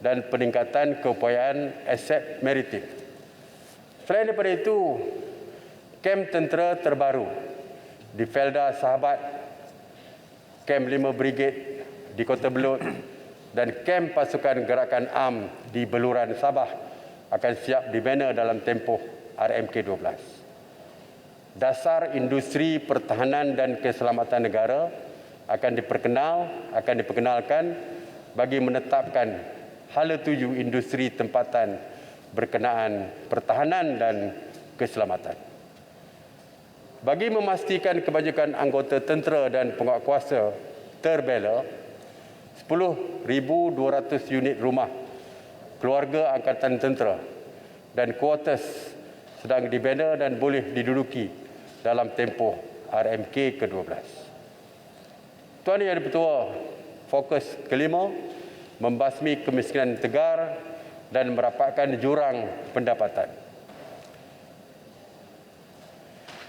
dan peningkatan keupayaan aset maritim. Selain daripada itu, kem tentera terbaru di Felda Sahabat, kem 5 Brigade di Kota Belud dan kem pasukan gerakan AM di Beluran, Sabah akan siap dibina dalam tempoh RMK-12. Dasar industri pertahanan dan keselamatan negara akan diperkenalkan bagi menetapkan hala tuju industri tempatan berkenaan pertahanan dan keselamatan. Bagi memastikan kebajikan anggota tentera dan penguatkuasa terbela, 10,200 unit rumah keluarga angkatan tentera dan kuartus sedang dibina dan boleh diduduki dalam tempoh RMK ke-12. Tuan Yang Di-Pertua, fokus kelima, membasmi kemiskinan tegar dan merapatkan jurang pendapatan.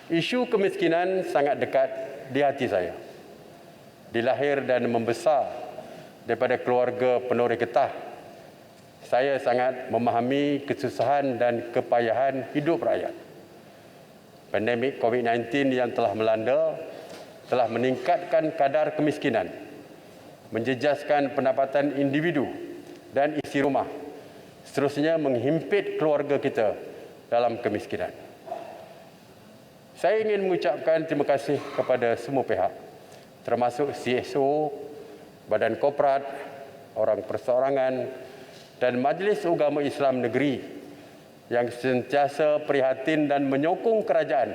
Isu kemiskinan sangat dekat di hati saya. Dilahir dan membesar daripada keluarga penoreh getah, saya sangat memahami kesusahan dan kepayahan hidup rakyat. Pandemik COVID-19 yang telah melanda telah meningkatkan kadar kemiskinan, menjejaskan pendapatan individu dan isi rumah, seterusnya menghimpit keluarga kita dalam kemiskinan. Saya ingin mengucapkan terima kasih kepada semua pihak, termasuk CSO, Badan Korporat, orang perseorangan dan Majlis Ugama Islam Negeri yang sentiasa prihatin dan menyokong kerajaan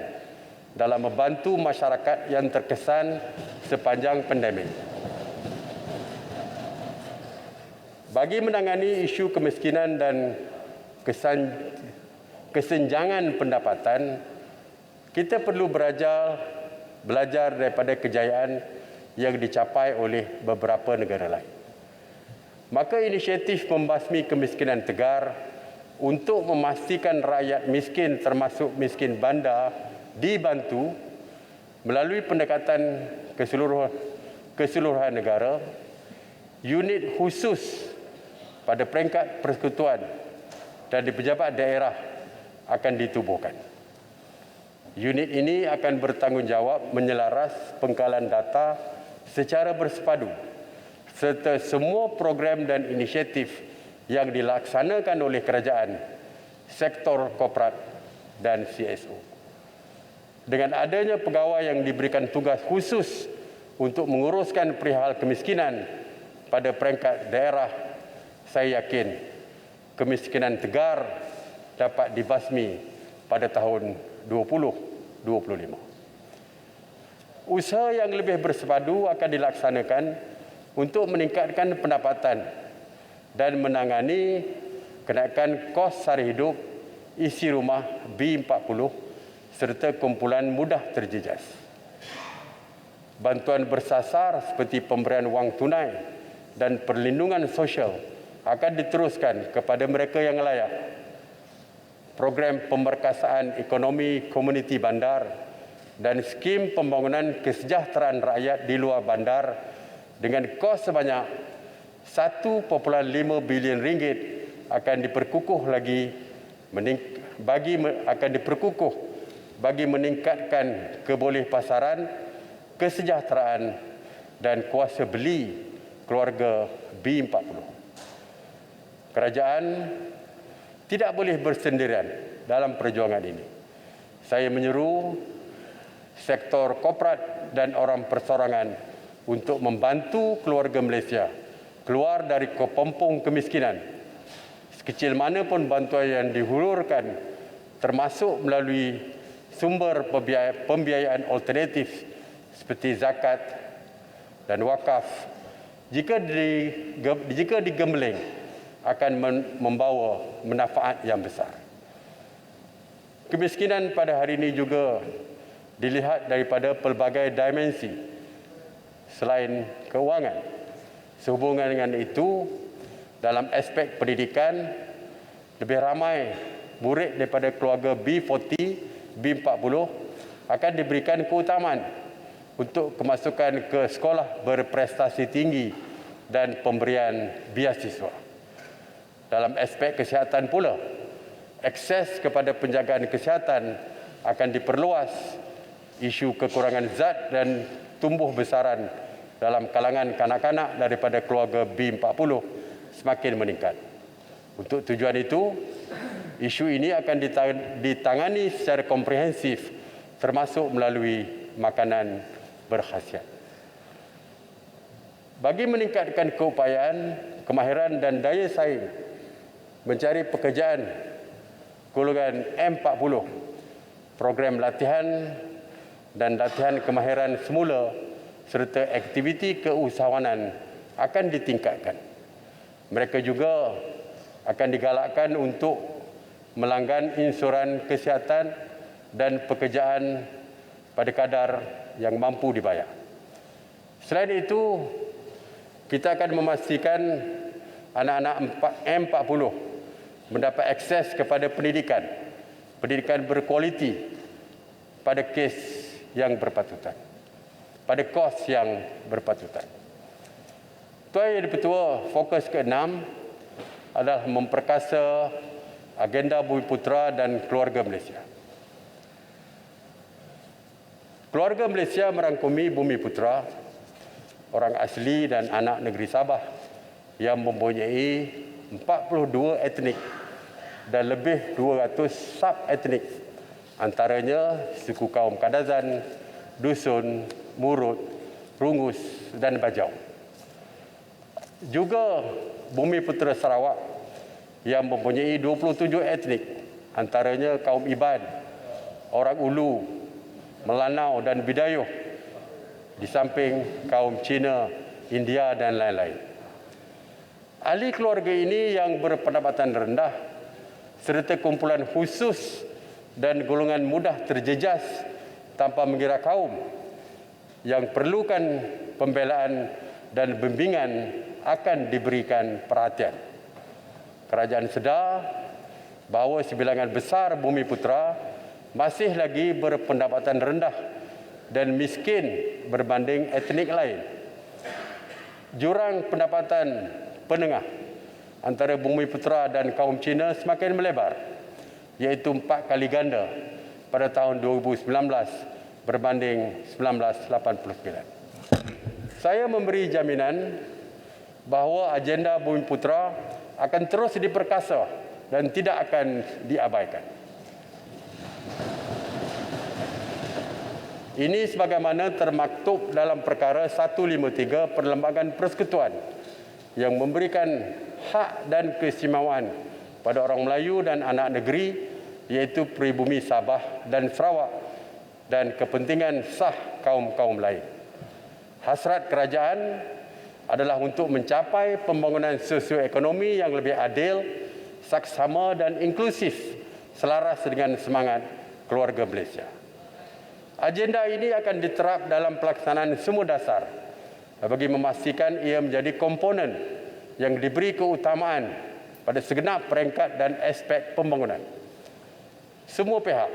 dalam membantu masyarakat yang terkesan sepanjang pandemik. Bagi menangani isu kemiskinan dan kesenjangan pendapatan, kita perlu belajar daripada kejayaan yang dicapai oleh beberapa negara lain. Maka inisiatif membasmi kemiskinan tegar untuk memastikan rakyat miskin termasuk miskin bandar dibantu melalui pendekatan keseluruhan negara, unit khusus pada peringkat persekutuan dan di pejabat daerah akan ditubuhkan. Unit ini akan bertanggungjawab menyelaras pengkalan data secara bersepadu serta semua program dan inisiatif yang dilaksanakan oleh kerajaan, sektor korporat dan CSO. Dengan adanya pegawai yang diberikan tugas khusus untuk menguruskan perihal kemiskinan pada peringkat daerah, saya yakin kemiskinan tegar dapat dibasmi pada tahun 2025. Usaha yang lebih bersepadu akan dilaksanakan untuk meningkatkan pendapatan dan menangani kenaikan kos sara hidup isi rumah B40 serta kumpulan mudah terjejas. Bantuan bersasar seperti pemberian wang tunai dan perlindungan sosial akan diteruskan kepada mereka yang layak. Program pemerkasaan ekonomi komuniti bandar dan skim pembangunan kesejahteraan rakyat di luar bandar dengan kos sebanyak 1.5 bilion ringgit akan diperkukuh bagi meningkatkan kebolehpasaran, kesejahteraan dan kuasa beli keluarga B40. Kerajaan tidak boleh bersendirian dalam perjuangan ini. Saya menyeru sektor korporat dan orang persorangan untuk membantu keluarga Malaysia keluar dari kepompong kemiskinan. Sekecil mana pun bantuan yang dihulurkan, termasuk melalui sumber pembiayaan alternatif seperti zakat dan wakaf, jika digembleng akan membawa manfaat yang besar. Kemiskinan pada hari ini juga dilihat daripada pelbagai dimensi selain keuangan. Sehubungan dengan itu, dalam aspek pendidikan, lebih ramai murid daripada keluarga B40, B40 akan diberikan keutamaan untuk kemasukan ke sekolah berprestasi tinggi dan pemberian beasiswa. Dalam aspek kesihatan pula, akses kepada penjagaan kesihatan akan diperluas. Isu kekurangan zat dan tumbuh besaran dalam kalangan kanak-kanak daripada keluarga B40 semakin meningkat. Untuk tujuan itu, isu ini akan ditangani secara komprehensif termasuk melalui makanan berkhasiat. Bagi meningkatkan keupayaan, kemahiran dan daya saing mencari pekerjaan golongan M40, program latihan dan latihan kemahiran semula serta aktiviti keusahawanan akan ditingkatkan. Mereka juga akan digalakkan untuk melanggan insuran kesihatan dan pekerjaan pada kadar yang mampu dibayar. Selain itu, kita akan memastikan anak-anak M40 mendapat akses kepada pendidikan berkualiti pada kes yang berpatutan, pada kos yang berpatutan. Tuan Yang Di-Pertua, fokus ke-6 adalah memperkasa agenda Bumiputera dan keluarga Malaysia. Keluarga Malaysia merangkumi Bumiputera, orang asli dan anak negeri Sabah yang mempunyai 42 etnik dan lebih 200 sub-etnik, antaranya suku kaum Kadazan, Dusun, Murut, Rungus dan Bajau. Juga Bumiputera Sarawak yang mempunyai 27 etnik, antaranya kaum Iban, orang Ulu, Melanau dan Bidayuh, di samping kaum Cina, India dan lain-lain. Ahli keluarga ini yang berpendapatan rendah serta kumpulan khusus dan golongan mudah terjejas tanpa mengira kaum yang perlukan pembelaan dan bimbingan akan diberikan perhatian. Kerajaan sedar bahawa sebilangan besar Bumiputera masih lagi berpendapatan rendah dan miskin berbanding etnik lain. Jurang pendapatan penengah antara Bumiputera dan kaum Cina semakin melebar, iaitu 4 kali ganda pada tahun 2019 berbanding 1989. Saya memberi jaminan bahawa agenda Bumiputera akan terus diperkasa dan tidak akan diabaikan. Ini sebagaimana termaktub dalam perkara 153 Perlembagaan Persekutuan yang memberikan hak dan keistimewaan pada orang Melayu dan anak negeri, iaitu pribumi Sabah dan Sarawak dan kepentingan sah kaum-kaum lain. Hasrat kerajaan adalah untuk mencapai pembangunan sosioekonomi yang lebih adil, saksama dan inklusif selaras dengan semangat keluarga Malaysia. Agenda ini akan diterap dalam pelaksanaan semua dasar bagi memastikan ia menjadi komponen yang diberi keutamaan pada segenap peringkat dan aspek pembangunan. Semua pihak,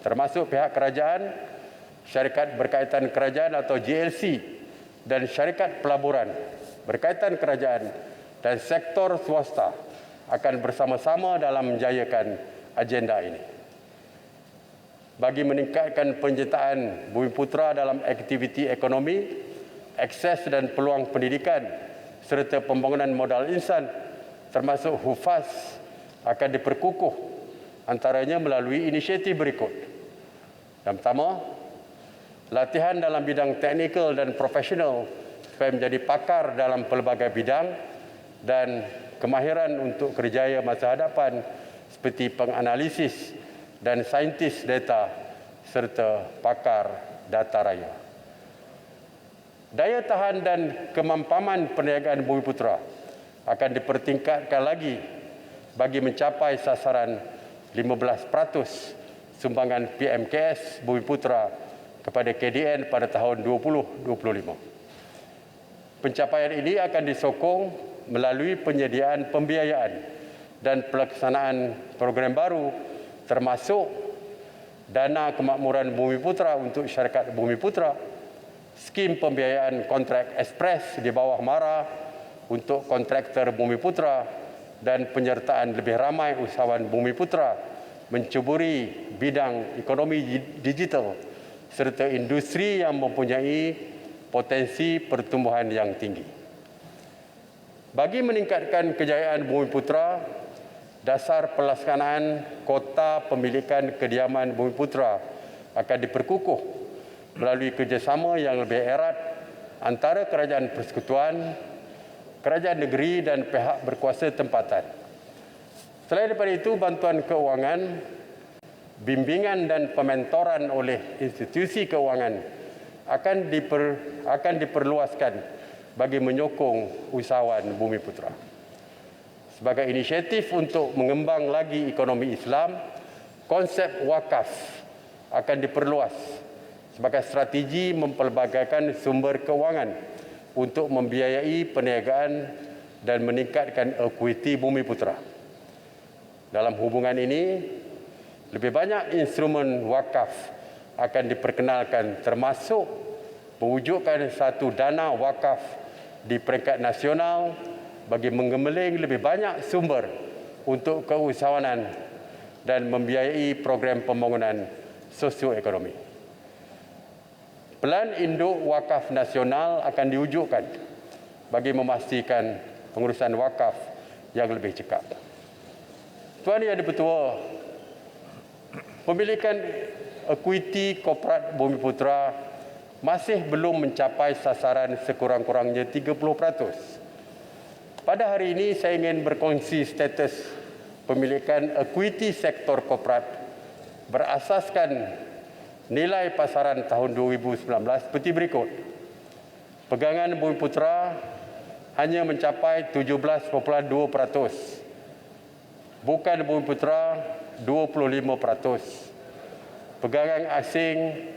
termasuk pihak kerajaan, syarikat berkaitan kerajaan atau GLC dan syarikat pelaburan berkaitan kerajaan dan sektor swasta akan bersama-sama dalam menjayakan agenda ini. Bagi meningkatkan penyertaan Bumiputera dalam aktiviti ekonomi, akses dan peluang pendidikan serta pembangunan modal insan termasuk HUFAS akan diperkukuh antaranya melalui inisiatif berikut. Yang pertama, latihan dalam bidang teknikal dan profesional supaya menjadi pakar dalam pelbagai bidang dan kemahiran untuk kerjaya masa hadapan seperti penganalisis dan saintis data serta pakar data raya. Daya tahan dan kemampanan perniagaan Bumiputera akan dipertingkatkan lagi bagi mencapai sasaran 15% sumbangan PMKS Bumiputera kepada KDN pada tahun 2025. Pencapaian ini akan disokong melalui penyediaan pembiayaan dan pelaksanaan program baru termasuk dana kemakmuran Bumiputera untuk syarikat Bumiputera, skim pembiayaan kontrak ekspres di bawah MARA untuk kontraktor Bumiputera dan penyertaan lebih ramai usahawan Bumiputera mencuburi bidang ekonomi digital serta industri yang mempunyai potensi pertumbuhan yang tinggi. Bagi meningkatkan kejayaan Bumiputera, dasar pelaksanaan kota pemilikan kediaman Bumiputera akan diperkukuh melalui kerjasama yang lebih erat antara kerajaan persekutuan, kerajaan negeri dan pihak berkuasa tempatan. Selain daripada itu, bantuan keuangan, bimbingan dan pementoran oleh institusi keuangan akan diperluaskan bagi menyokong usahawan Bumiputera. Sebagai inisiatif untuk mengembang lagi ekonomi Islam, konsep wakaf akan diperluas sebagai strategi mempelbagaikan sumber keuangan untuk membiayai perniagaan dan meningkatkan ekuiti Bumiputera. Dalam hubungan ini, lebih banyak instrumen wakaf akan diperkenalkan termasuk mewujudkan satu dana wakaf di peringkat nasional bagi menggemeling lebih banyak sumber untuk keusahawanan dan membiayai program pembangunan sosioekonomi. Pelan induk wakaf nasional akan diwujudkan bagi memastikan pengurusan wakaf yang lebih cekap. Tuan Yang di-Pertua, pemilikan ekuiti korporat Bumiputera masih belum mencapai sasaran sekurang-kurangnya 30%. Pada hari ini saya ingin berkongsi status pemilikan ekuiti sektor korporat berasaskan nilai pasaran tahun 2019 seperti berikut. Pegangan Bumiputera hanya mencapai 17.2%. Bukan Bumiputera 25%. Pegangan asing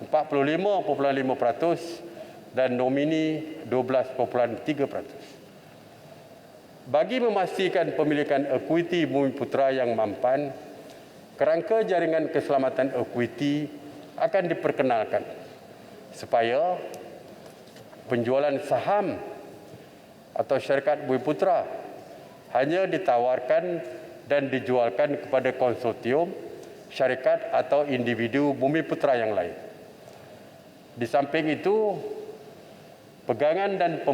45.5% dan nomini 12.3%. Bagi memastikan pemilikan ekuiti Bumiputera yang mampan, kerangka jaringan keselamatan ekuiti akan diperkenalkan supaya penjualan saham atau syarikat Bumiputera hanya ditawarkan dan dijualkan kepada konsortium, syarikat atau individu Bumiputera yang lain. Di samping itu, pegangan dan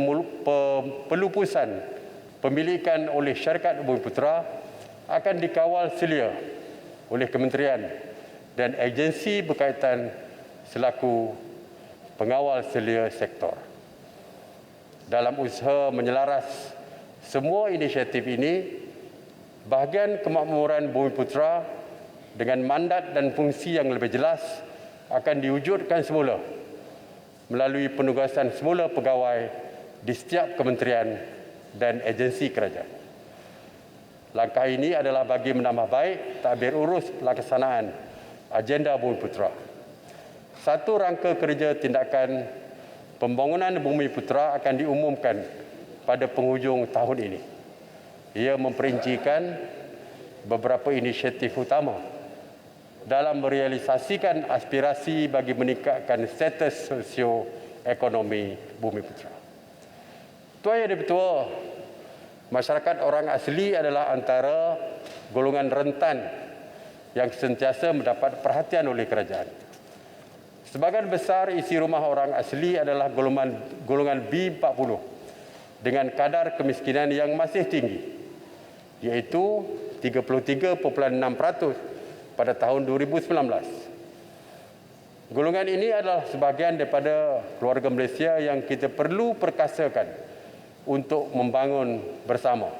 pelupusan pemilikan oleh syarikat Bumiputera akan dikawal selia oleh kementerian dan agensi berkaitan selaku pengawal selia sektor. Dalam usaha menyelaras semua inisiatif ini, bahagian kemakmuran Bumiputera dengan mandat dan fungsi yang lebih jelas akan diwujudkan semula melalui penugasan semula pegawai di setiap kementerian dan agensi kerajaan. Langkah ini adalah bagi menambah baik tadbir urus pelaksanaan agenda Bumiputera. Satu rangka kerja tindakan pembangunan Bumiputera akan diumumkan pada penghujung tahun ini. Ia memperincikan beberapa inisiatif utama dalam merealisasikan aspirasi bagi meningkatkan status sosio-ekonomi Bumiputera. Tuan Yang Dipertua, masyarakat orang asli adalah antara golongan rentan yang sentiasa mendapat perhatian oleh kerajaan. Sebagian besar isi rumah orang asli adalah golongan B40 dengan kadar kemiskinan yang masih tinggi, iaitu 33.6% pada tahun 2019. Golongan ini adalah sebahagian daripada keluarga Malaysia yang kita perlu perkasakan untuk membangun bersama.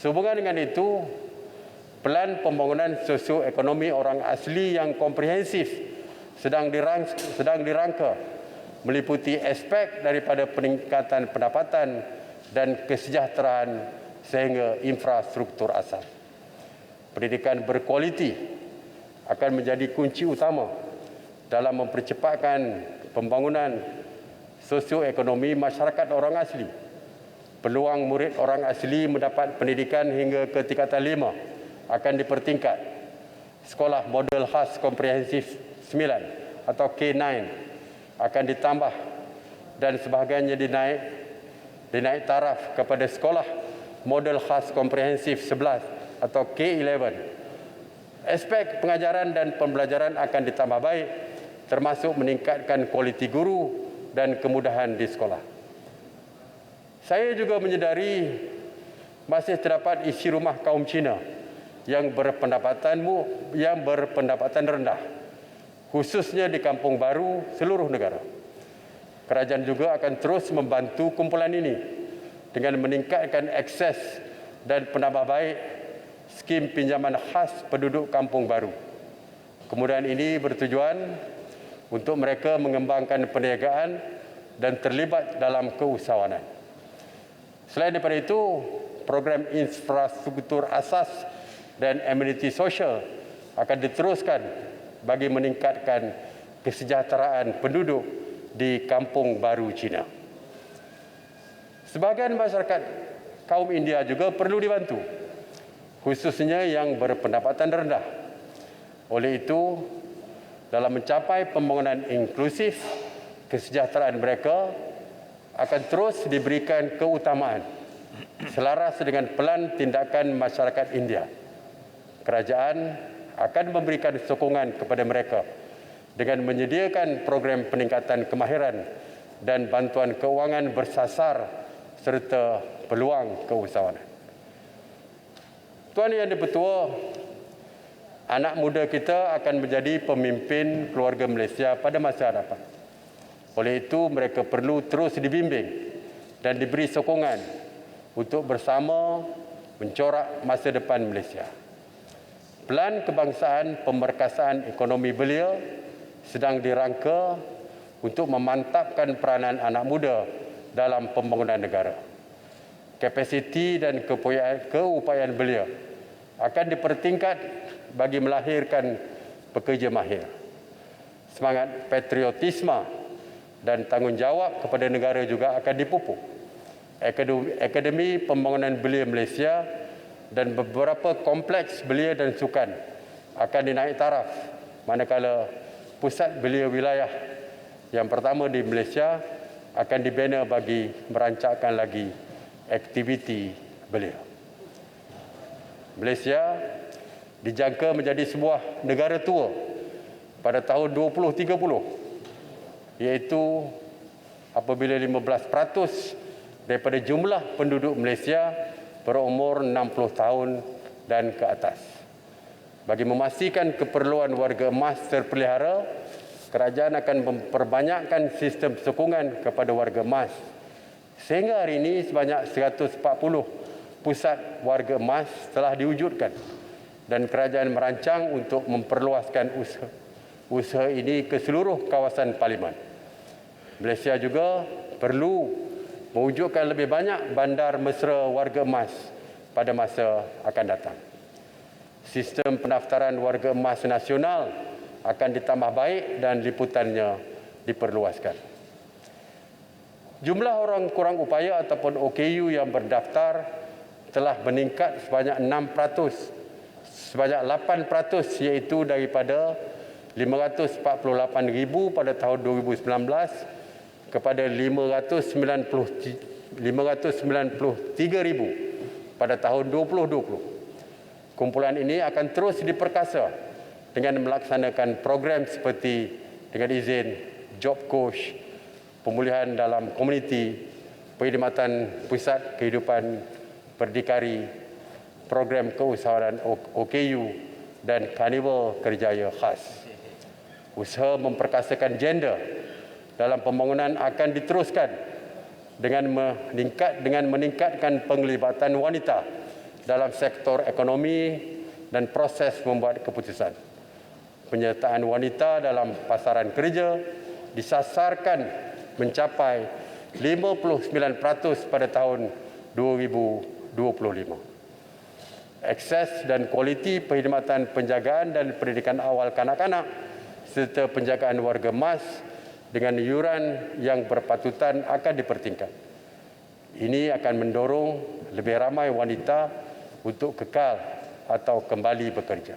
Sehubungan dengan itu, pelan pembangunan sosioekonomi orang asli yang komprehensif sedang dirangka meliputi aspek daripada peningkatan pendapatan dan kesejahteraan sehingga infrastruktur asas. Pendidikan berkualiti akan menjadi kunci utama dalam mempercepatkan pembangunan sosioekonomi masyarakat orang asli. Peluang murid orang asli mendapat pendidikan hingga ke tingkatan 5 akan dipertingkat. Sekolah model khas komprehensif 9 atau K9 akan ditambah dan sebahagiannya dinaik taraf kepada sekolah model khas komprehensif 11 atau K11. Aspek pengajaran dan pembelajaran akan ditambah baik, termasuk meningkatkan kualiti guru dan kemudahan di sekolah. Saya juga menyedari masih terdapat isi rumah kaum Cina yang berpendapatan rendah, khususnya di kampung baru seluruh negara. Kerajaan juga akan terus membantu kumpulan ini dengan meningkatkan akses dan penambah baik skim pinjaman khas penduduk kampung baru. Kemudahan ini bertujuan untuk mereka mengembangkan perniagaan dan terlibat dalam keusahawanan. Selain daripada itu, program infrastruktur asas dan ameniti sosial akan diteruskan bagi meningkatkan kesejahteraan penduduk di kampung baru Cina. Sebahagian masyarakat kaum India juga perlu dibantu, khususnya yang berpendapatan rendah. Oleh itu, dalam mencapai pembangunan inklusif, kesejahteraan mereka akan terus diberikan keutamaan selaras dengan pelan tindakan masyarakat India. Kerajaan akan memberikan sokongan kepada mereka dengan menyediakan program peningkatan kemahiran dan bantuan keuangan bersasar serta peluang keusahawanan. Tuan Yang Dipertua, anak muda kita akan menjadi pemimpin keluarga Malaysia pada masa hadapan. Oleh itu, mereka perlu terus dibimbing dan diberi sokongan untuk bersama mencorak masa depan Malaysia. Pelan kebangsaan pemerkasaan ekonomi belia sedang dirangka untuk memantapkan peranan anak muda dalam pembangunan negara. Kapasiti dan keupayaan belia akan dipertingkat bagi melahirkan pekerja mahir. Semangat patriotisme dan tanggungjawab kepada negara juga akan dipupuk. Akademi Pembangunan Belia Malaysia dan beberapa kompleks belia dan sukan akan dinaik taraf, manakala pusat belia wilayah yang pertama di Malaysia akan dibina bagi merancangkan lagi aktiviti belia. Malaysia dijangka menjadi sebuah negara tua pada tahun 2030, iaitu apabila 15% daripada jumlah penduduk Malaysia berumur 60 tahun dan ke atas. Bagi memastikan keperluan warga emas terpelihara, kerajaan akan memperbanyakkan sistem sokongan kepada warga emas. Sehingga hari ini sebanyak 140 pusat warga emas telah diwujudkan dan kerajaan merancang untuk memperluaskan usaha ini ke seluruh kawasan parlimen. Malaysia juga perlu mewujudkan lebih banyak bandar mesra warga emas pada masa akan datang. Sistem pendaftaran warga emas nasional akan ditambah baik dan liputannya diperluaskan. Jumlah orang kurang upaya ataupun OKU yang berdaftar telah meningkat sebanyak 6%, sebanyak 8% iaitu daripada 548,000 pada tahun 2019 kepada 593,000 pada tahun 2020. Kumpulan ini akan terus diperkasa dengan melaksanakan program seperti dengan izin, job coach, pemulihan dalam komuniti, perkhidmatan pusat kehidupan berdikari, program keusahawanan OKU dan karnival kerjaya khas. Usaha memperkasakan gender dalam pembangunan akan diteruskan dengan meningkatkan penglibatan wanita dalam sektor ekonomi dan proses membuat keputusan. Penyertaan wanita dalam pasaran kerja disasarkan mencapai 59% pada tahun 2025. Akses dan kualiti perkhidmatan penjagaan dan pendidikan awal kanak-kanak serta penjagaan warga emas dengan iuran yang berpatutan akan dipertingkat. Ini akan mendorong lebih ramai wanita untuk kekal atau kembali bekerja.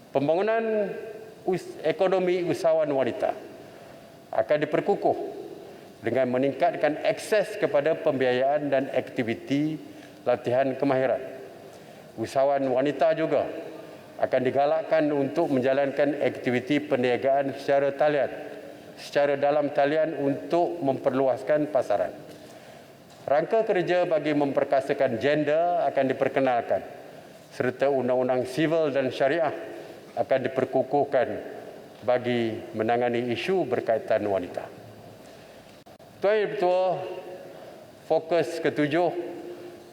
Pembangunan ekonomi usahawan wanita akan diperkukuh dengan meningkatkan akses kepada pembiayaan dan aktiviti latihan kemahiran. Usahawan wanita juga akan digalakkan untuk menjalankan aktiviti perniagaan secara dalam talian untuk memperluaskan pasaran. Rangka kerja bagi memperkasakan gender akan diperkenalkan serta undang-undang sivil dan syariah akan diperkukuhkan bagi menangani isu berkaitan wanita. Tuan Ibu Ketua, fokus ketujuh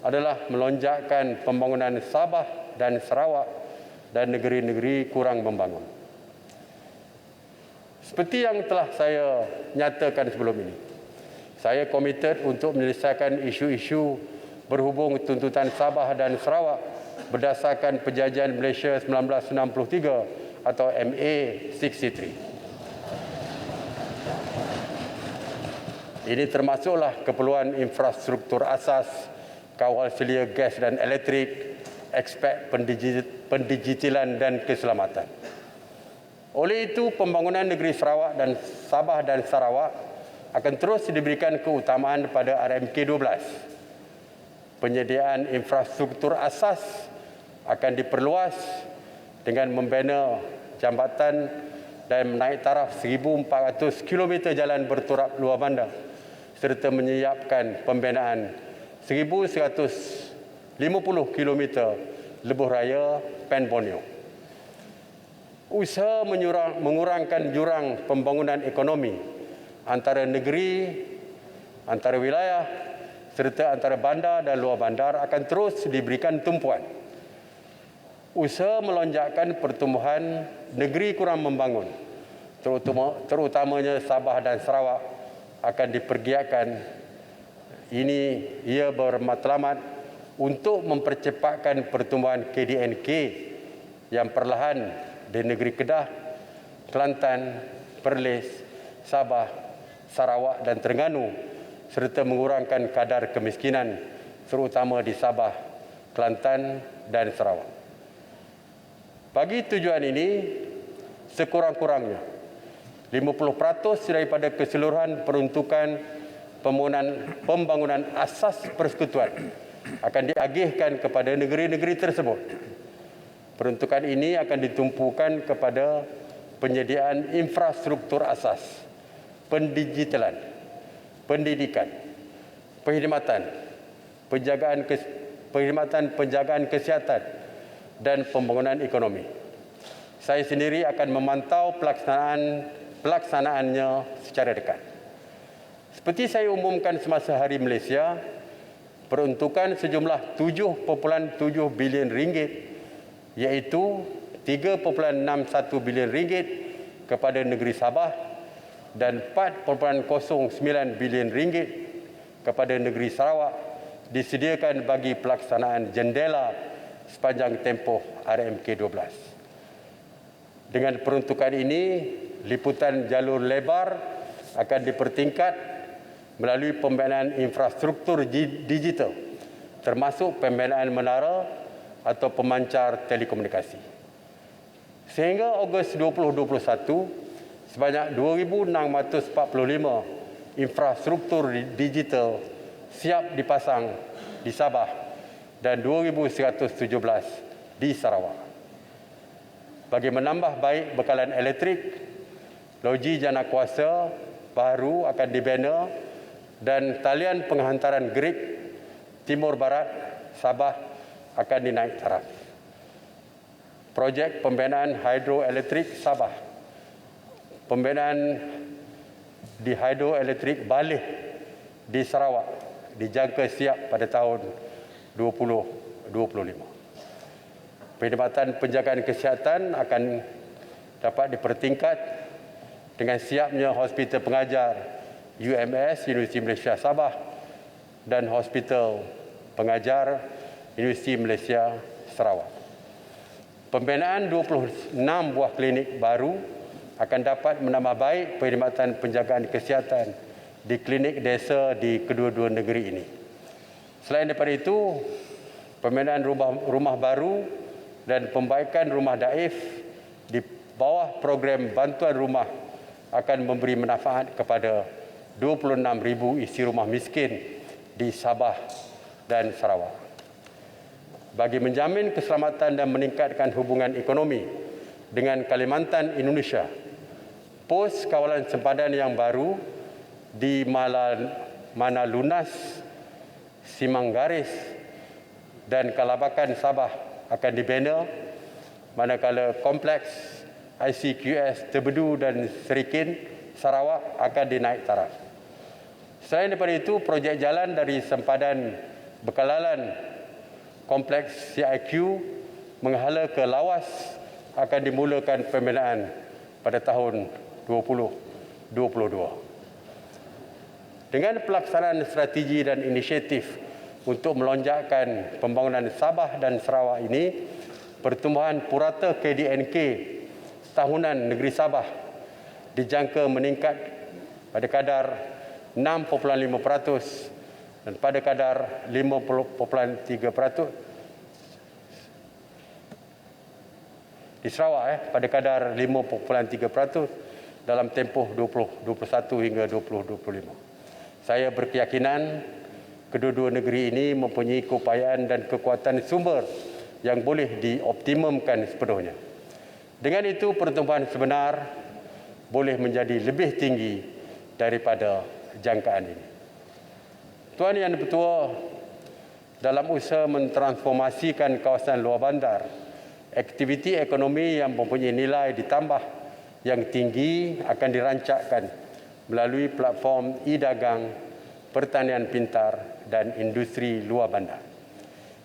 adalah melonjakkan pembangunan Sabah dan Sarawak dan negeri-negeri kurang membangun. Seperti yang telah saya nyatakan sebelum ini, saya komited untuk menyelesaikan isu-isu berhubung tuntutan Sabah dan Sarawak berdasarkan Perjanjian Malaysia 1963 atau MA 63. Ini termasuklah keperluan infrastruktur asas, kawal selia gas dan elektrik, aspek pendigitalan dan keselamatan. Oleh itu, pembangunan negeri Sarawak dan Sabah dan Sarawak akan terus diberikan keutamaan pada RMK 12. Penyediaan infrastruktur asas akan diperluas dengan membina jambatan dan menaik taraf 1,400 km jalan berturap luar bandar serta menyiapkan pembinaan 1,150 km lebuh raya Pen Borneo. Usaha mengurangkan jurang pembangunan ekonomi antara negeri, antara wilayah serta antara bandar dan luar bandar akan terus diberikan tumpuan. Usaha melonjakkan pertumbuhan negeri kurang membangun, terutamanya Sabah dan Sarawak, akan dipergiatkan. Ia bermatlamat untuk mempercepatkan pertumbuhan KDNK yang perlahan di negeri Kedah, Kelantan, Perlis, Sabah, Sarawak dan Terengganu serta mengurangkan kadar kemiskinan terutama di Sabah, Kelantan dan Sarawak. Bagi tujuan ini, sekurang-kurangnya 50% daripada keseluruhan peruntukan pembangunan asas persekutuan akan diagihkan kepada negeri-negeri tersebut. Peruntukan ini akan ditumpukan kepada penyediaan infrastruktur asas, pendigitalan, pendidikan, penghormatan, penjagaan kesihatan dan pembangunan ekonomi. Saya sendiri akan memantau pelaksanaannya secara dekat. Seperti saya umumkan semasa Hari Malaysia, peruntukan sejumlah 7.7 bilion ringgit iaitu 3.61 bilion ringgit kepada negeri Sabah dan 4.09 bilion ringgit kepada negeri Sarawak disediakan bagi pelaksanaan jendela sepanjang tempoh RMK12. Dengan peruntukan ini, liputan jalur lebar akan dipertingkat melalui pembinaan infrastruktur digital, termasuk pembinaan menara atau pemancar telekomunikasi. Sehingga Ogos 2021, sebanyak 2,645 infrastruktur digital siap dipasang di Sabah dan 2,117 di Sarawak. Bagi menambah baik bekalan elektrik, loji jana kuasa baru akan dibina dan talian penghantaran grid Timur Barat Sabah akan dinaik taraf. Projek pembinaan hidroelektrik Sabah, pembinaan di hidroelektrik Baleh di Sarawak dijangka siap pada tahun 2025. Perkhidmatan penjagaan kesihatan akan dapat dipertingkat dengan siapnya hospital pengajar UMS Universiti Malaysia Sabah dan hospital pengajar Universiti Malaysia Sarawak. Pembinaan 26 buah klinik baru akan dapat menambah baik perkhidmatan penjagaan kesihatan di klinik desa di kedua-dua negeri ini. Selain daripada itu, pembinaan rumah baru dan pembaikan rumah daif di bawah program bantuan rumah akan memberi manfaat kepada 26,000 isi rumah miskin di Sabah dan Sarawak. Bagi menjamin keselamatan dan meningkatkan hubungan ekonomi dengan Kalimantan Indonesia, pos kawalan sempadan yang baru di Manalunas, Simanggaris dan Kalabakan Sabah akan dibina, manakala kompleks ICQS Terbedu dan Serikin Sarawak akan dinaik taraf. Selain daripada itu, projek jalan dari sempadan Bekalalan kompleks CIQ menghala ke Lawas akan dimulakan pembinaan pada tahun 2022. Dengan pelaksanaan strategi dan inisiatif untuk melonjakkan pembangunan Sabah dan Sarawak ini, pertumbuhan purata KDNK tahunan negeri Sabah dijangka meningkat pada kadar 6.5% dan pada kadar 5.3% di Sarawak pada kadar 5.3% dalam tempoh 2021 hingga 2025. Saya berkeyakinan kedua-dua negeri ini mempunyai keupayaan dan kekuatan sumber yang boleh dioptimumkan sepenuhnya. Dengan itu, pertumbuhan sebenar boleh menjadi lebih tinggi daripada jangkaan ini. Tuan Yang Dipertua, dalam usaha mentransformasikan kawasan luar bandar, aktiviti ekonomi yang mempunyai nilai ditambah yang tinggi akan dirancangkan melalui platform e-dagang, pertanian pintar dan industri luar bandar.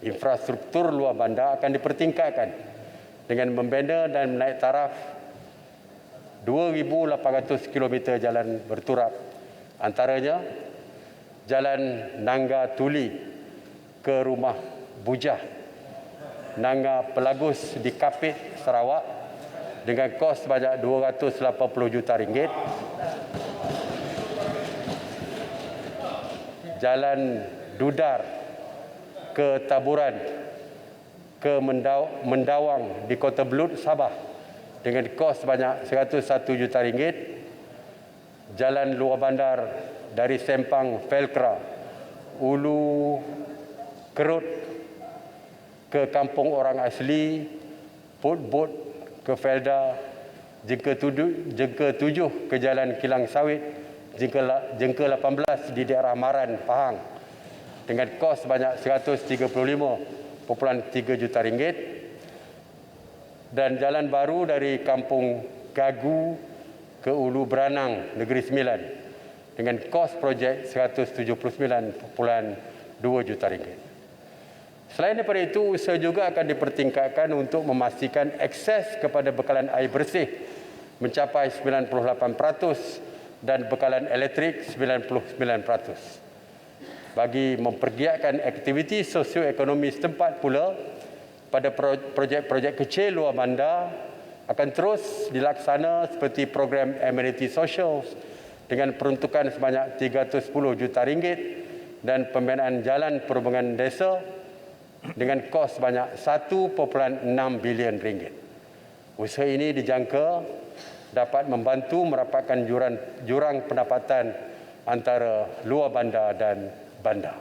Infrastruktur luar bandar akan dipertingkatkan dengan membina dan menaik taraf 2,800 km jalan berturap, antaranya Jalan Nangga Tuli ke Rumah Bujah, Nangga Pelagus di Kapit, Sarawak dengan kos sebanyak 280 juta ringgit. jalan Dudar ke Taburan ke Mendawang di Kota Belud, Sabah dengan kos sebanyak 101 juta ringgit. Jalan luar bandar dari Sempang Velcra, Ulu Kerut ke Kampung Orang Asli, Bot ke Felda, jengka 7 ke Jalan Kilang Sawit, jengka 18 di daerah Maran, Pahang dengan kos sebanyak 135.3 juta ringgit, dan jalan baru dari Kampung Gagu ke Ulu Beranang, Negeri Sembilan dengan kos projek 179.2 juta ringgit. Selain daripada itu, usaha juga akan dipertingkatkan untuk memastikan akses kepada bekalan air bersih mencapai 98% dan bekalan elektrik 99%. Bagi mempergiatkan aktiviti sosioekonomi setempat pula, pada projek-projek kecil luar bandar akan terus dilaksana seperti program amenity social dengan peruntukan sebanyak 310 juta ringgit dan pembinaan jalan perhubungan desa dengan kos sebanyak 1.6 bilion ringgit. Usaha ini dijangka dapat membantu merapatkan jurang pendapatan antara luar bandar dan bandar.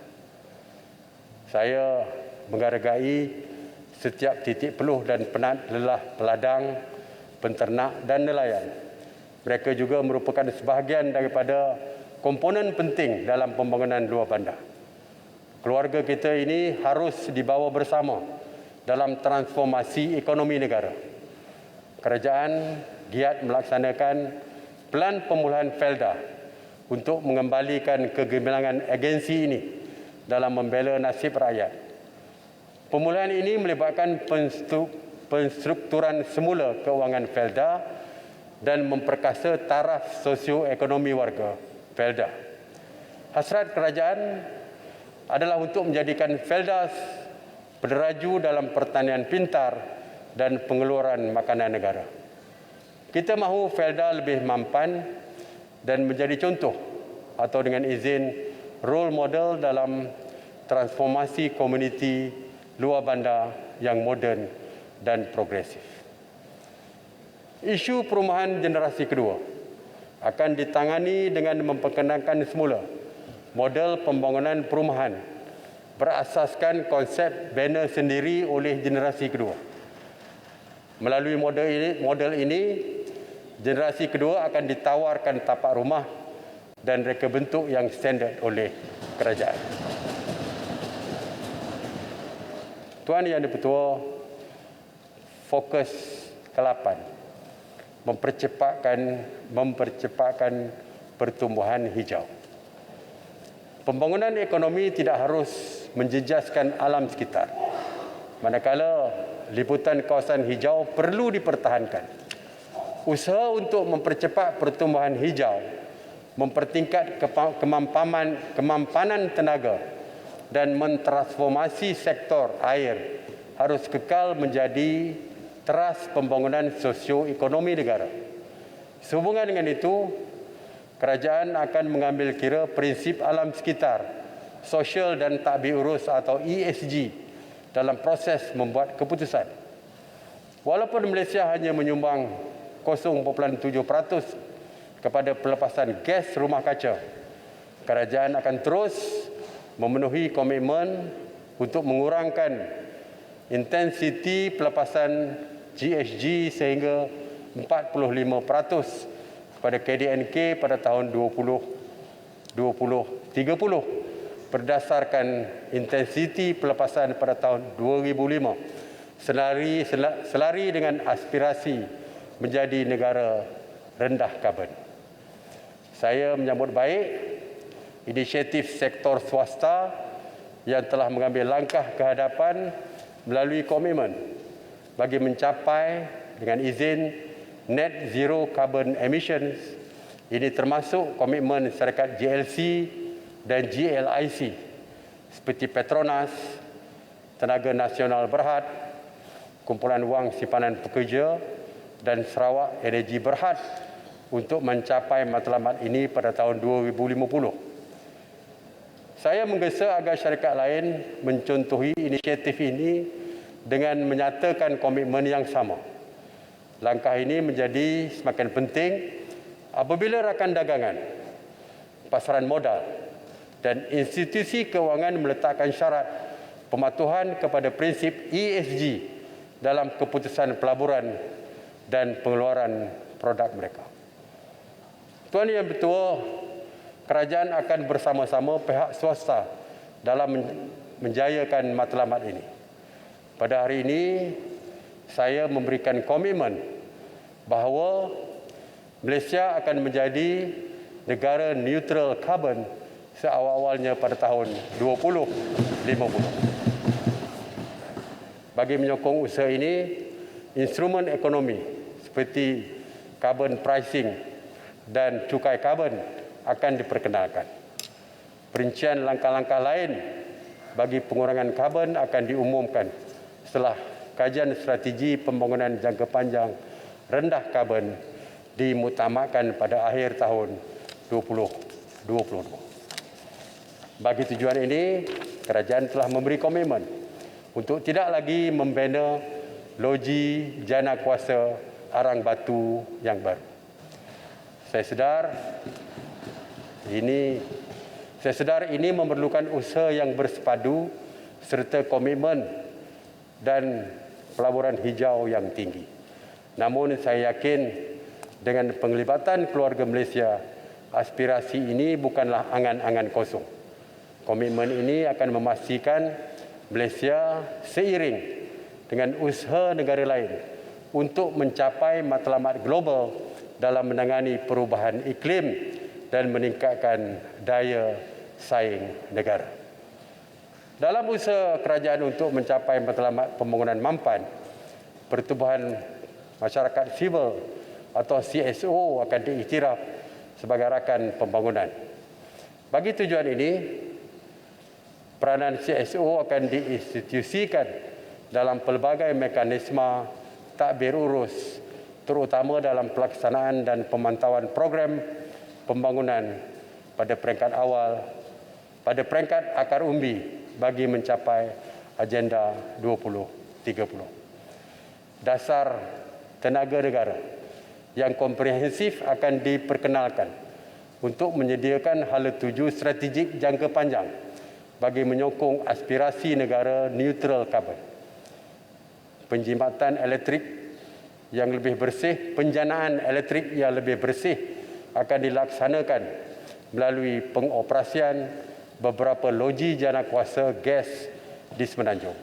Saya menghargai setiap titik peluh dan penat lelah peladang, penternak dan nelayan. Mereka juga merupakan sebahagian daripada komponen penting dalam pembangunan luar bandar. Keluarga kita ini harus dibawa bersama dalam transformasi ekonomi negara. Kerajaan giat melaksanakan Pelan Pemulihan Felda untuk mengembalikan kegemilangan agensi ini dalam membela nasib rakyat. Pemulihan ini melibatkan penstrukturan semula keuangan Felda dan memperkasa taraf sosioekonomi warga Felda. Hasrat kerajaan adalah untuk menjadikan Felda penderaju dalam pertanian pintar dan pengeluaran makanan negara. Kita mahu Felda lebih mampan dan menjadi contoh atau dengan izin role model dalam transformasi komuniti luar bandar yang moden dan progresif. Isu perumahan generasi kedua akan ditangani dengan memperkenalkan semula model pembangunan perumahan berasaskan konsep bina sendiri oleh generasi kedua. Melalui model ini, generasi kedua akan ditawarkan tapak rumah dan reka bentuk yang standard oleh kerajaan. Tuan Yang di-Pertua, fokus ke-8 mempercepatkan pertumbuhan hijau. Pembangunan ekonomi tidak harus menjejaskan alam sekitar. Manakala liputan kawasan hijau perlu dipertahankan. Usaha untuk mempercepat pertumbuhan hijau, mempertingkat kemampanan tenaga dan mentransformasi sektor air harus kekal menjadi teras pembangunan sosioekonomi negara. Sehubungan dengan itu, kerajaan akan mengambil kira prinsip alam sekitar, sosial dan takbir urus atau ESG dalam proses membuat keputusan. Walaupun Malaysia hanya menyumbang 0.7% kepada pelepasan gas rumah kaca, kerajaan akan terus memenuhi komitmen untuk mengurangkan intensiti pelepasan GHG sehingga 45% kepada KDNK pada tahun 2030 berdasarkan intensiti pelepasan pada tahun 2005 selari dengan aspirasi menjadi negara rendah karbon. Saya menyambut baik inisiatif sektor swasta yang telah mengambil langkah ke hadapan melalui komitmen bagi mencapai dengan izin net zero carbon emissions. Ini termasuk komitmen syarikat GLC dan GLIC seperti Petronas, Tenaga Nasional Berhad, Kumpulan Wang Simpanan Pekerja dan Sarawak Energi Berhad untuk mencapai matlamat ini pada tahun 2050. Saya menggesa agar syarikat lain mencontohi inisiatif ini dengan menyatakan komitmen yang sama. Langkah ini menjadi semakin penting apabila rakan dagangan, pasaran modal dan institusi kewangan meletakkan syarat pematuhan kepada prinsip ESG dalam keputusan pelaburan dan pengeluaran produk mereka. Tuan Yang Bertuah, kerajaan akan bersama-sama pihak swasta dalam menjayakan matlamat ini. Pada hari ini, saya memberikan komitmen bahawa Malaysia akan menjadi negara neutral karbon seawal-awalnya pada tahun 2050. Bagi menyokong usaha ini, instrumen ekonomi seperti carbon pricing dan cukai karbon akan diperkenalkan. Perincian langkah-langkah lain bagi pengurangan karbon akan diumumkan setelah kajian strategi pembangunan jangka panjang rendah karbon dimuktamadkan pada akhir tahun 2022. Bagi tujuan ini, kerajaan telah memberi komitmen untuk tidak lagi membina loji jana kuasa arang batu yang baru. Saya sedar ini memerlukan usaha yang bersepadu serta komitmen dan pelaburan hijau yang tinggi. Namun saya yakin dengan penglibatan keluarga Malaysia, aspirasi ini bukanlah angan-angan kosong. Komitmen ini akan memastikan Malaysia seiring dengan usaha negara lain untuk mencapai matlamat global dalam menangani perubahan iklim dan meningkatkan daya saing negara. Dalam usaha kerajaan untuk mencapai matlamat pembangunan mampan, Pertubuhan Masyarakat Sivil atau CSO akan diiktiraf sebagai rakan pembangunan. Bagi tujuan ini, peranan CSO akan diinstitusikan dalam pelbagai mekanisme takbir urus, terutama dalam pelaksanaan dan pemantauan program pembangunan pada peringkat awal, pada peringkat akar umbi bagi mencapai Agenda 2030. Dasar tenaga negara yang komprehensif akan diperkenalkan untuk menyediakan hala tuju strategik jangka panjang bagi menyokong aspirasi negara neutral karbon. Penjimatan elektrik yang lebih bersih, penjanaan elektrik yang lebih bersih akan dilaksanakan melalui pengoperasian beberapa loji jana kuasa gas di Semenanjung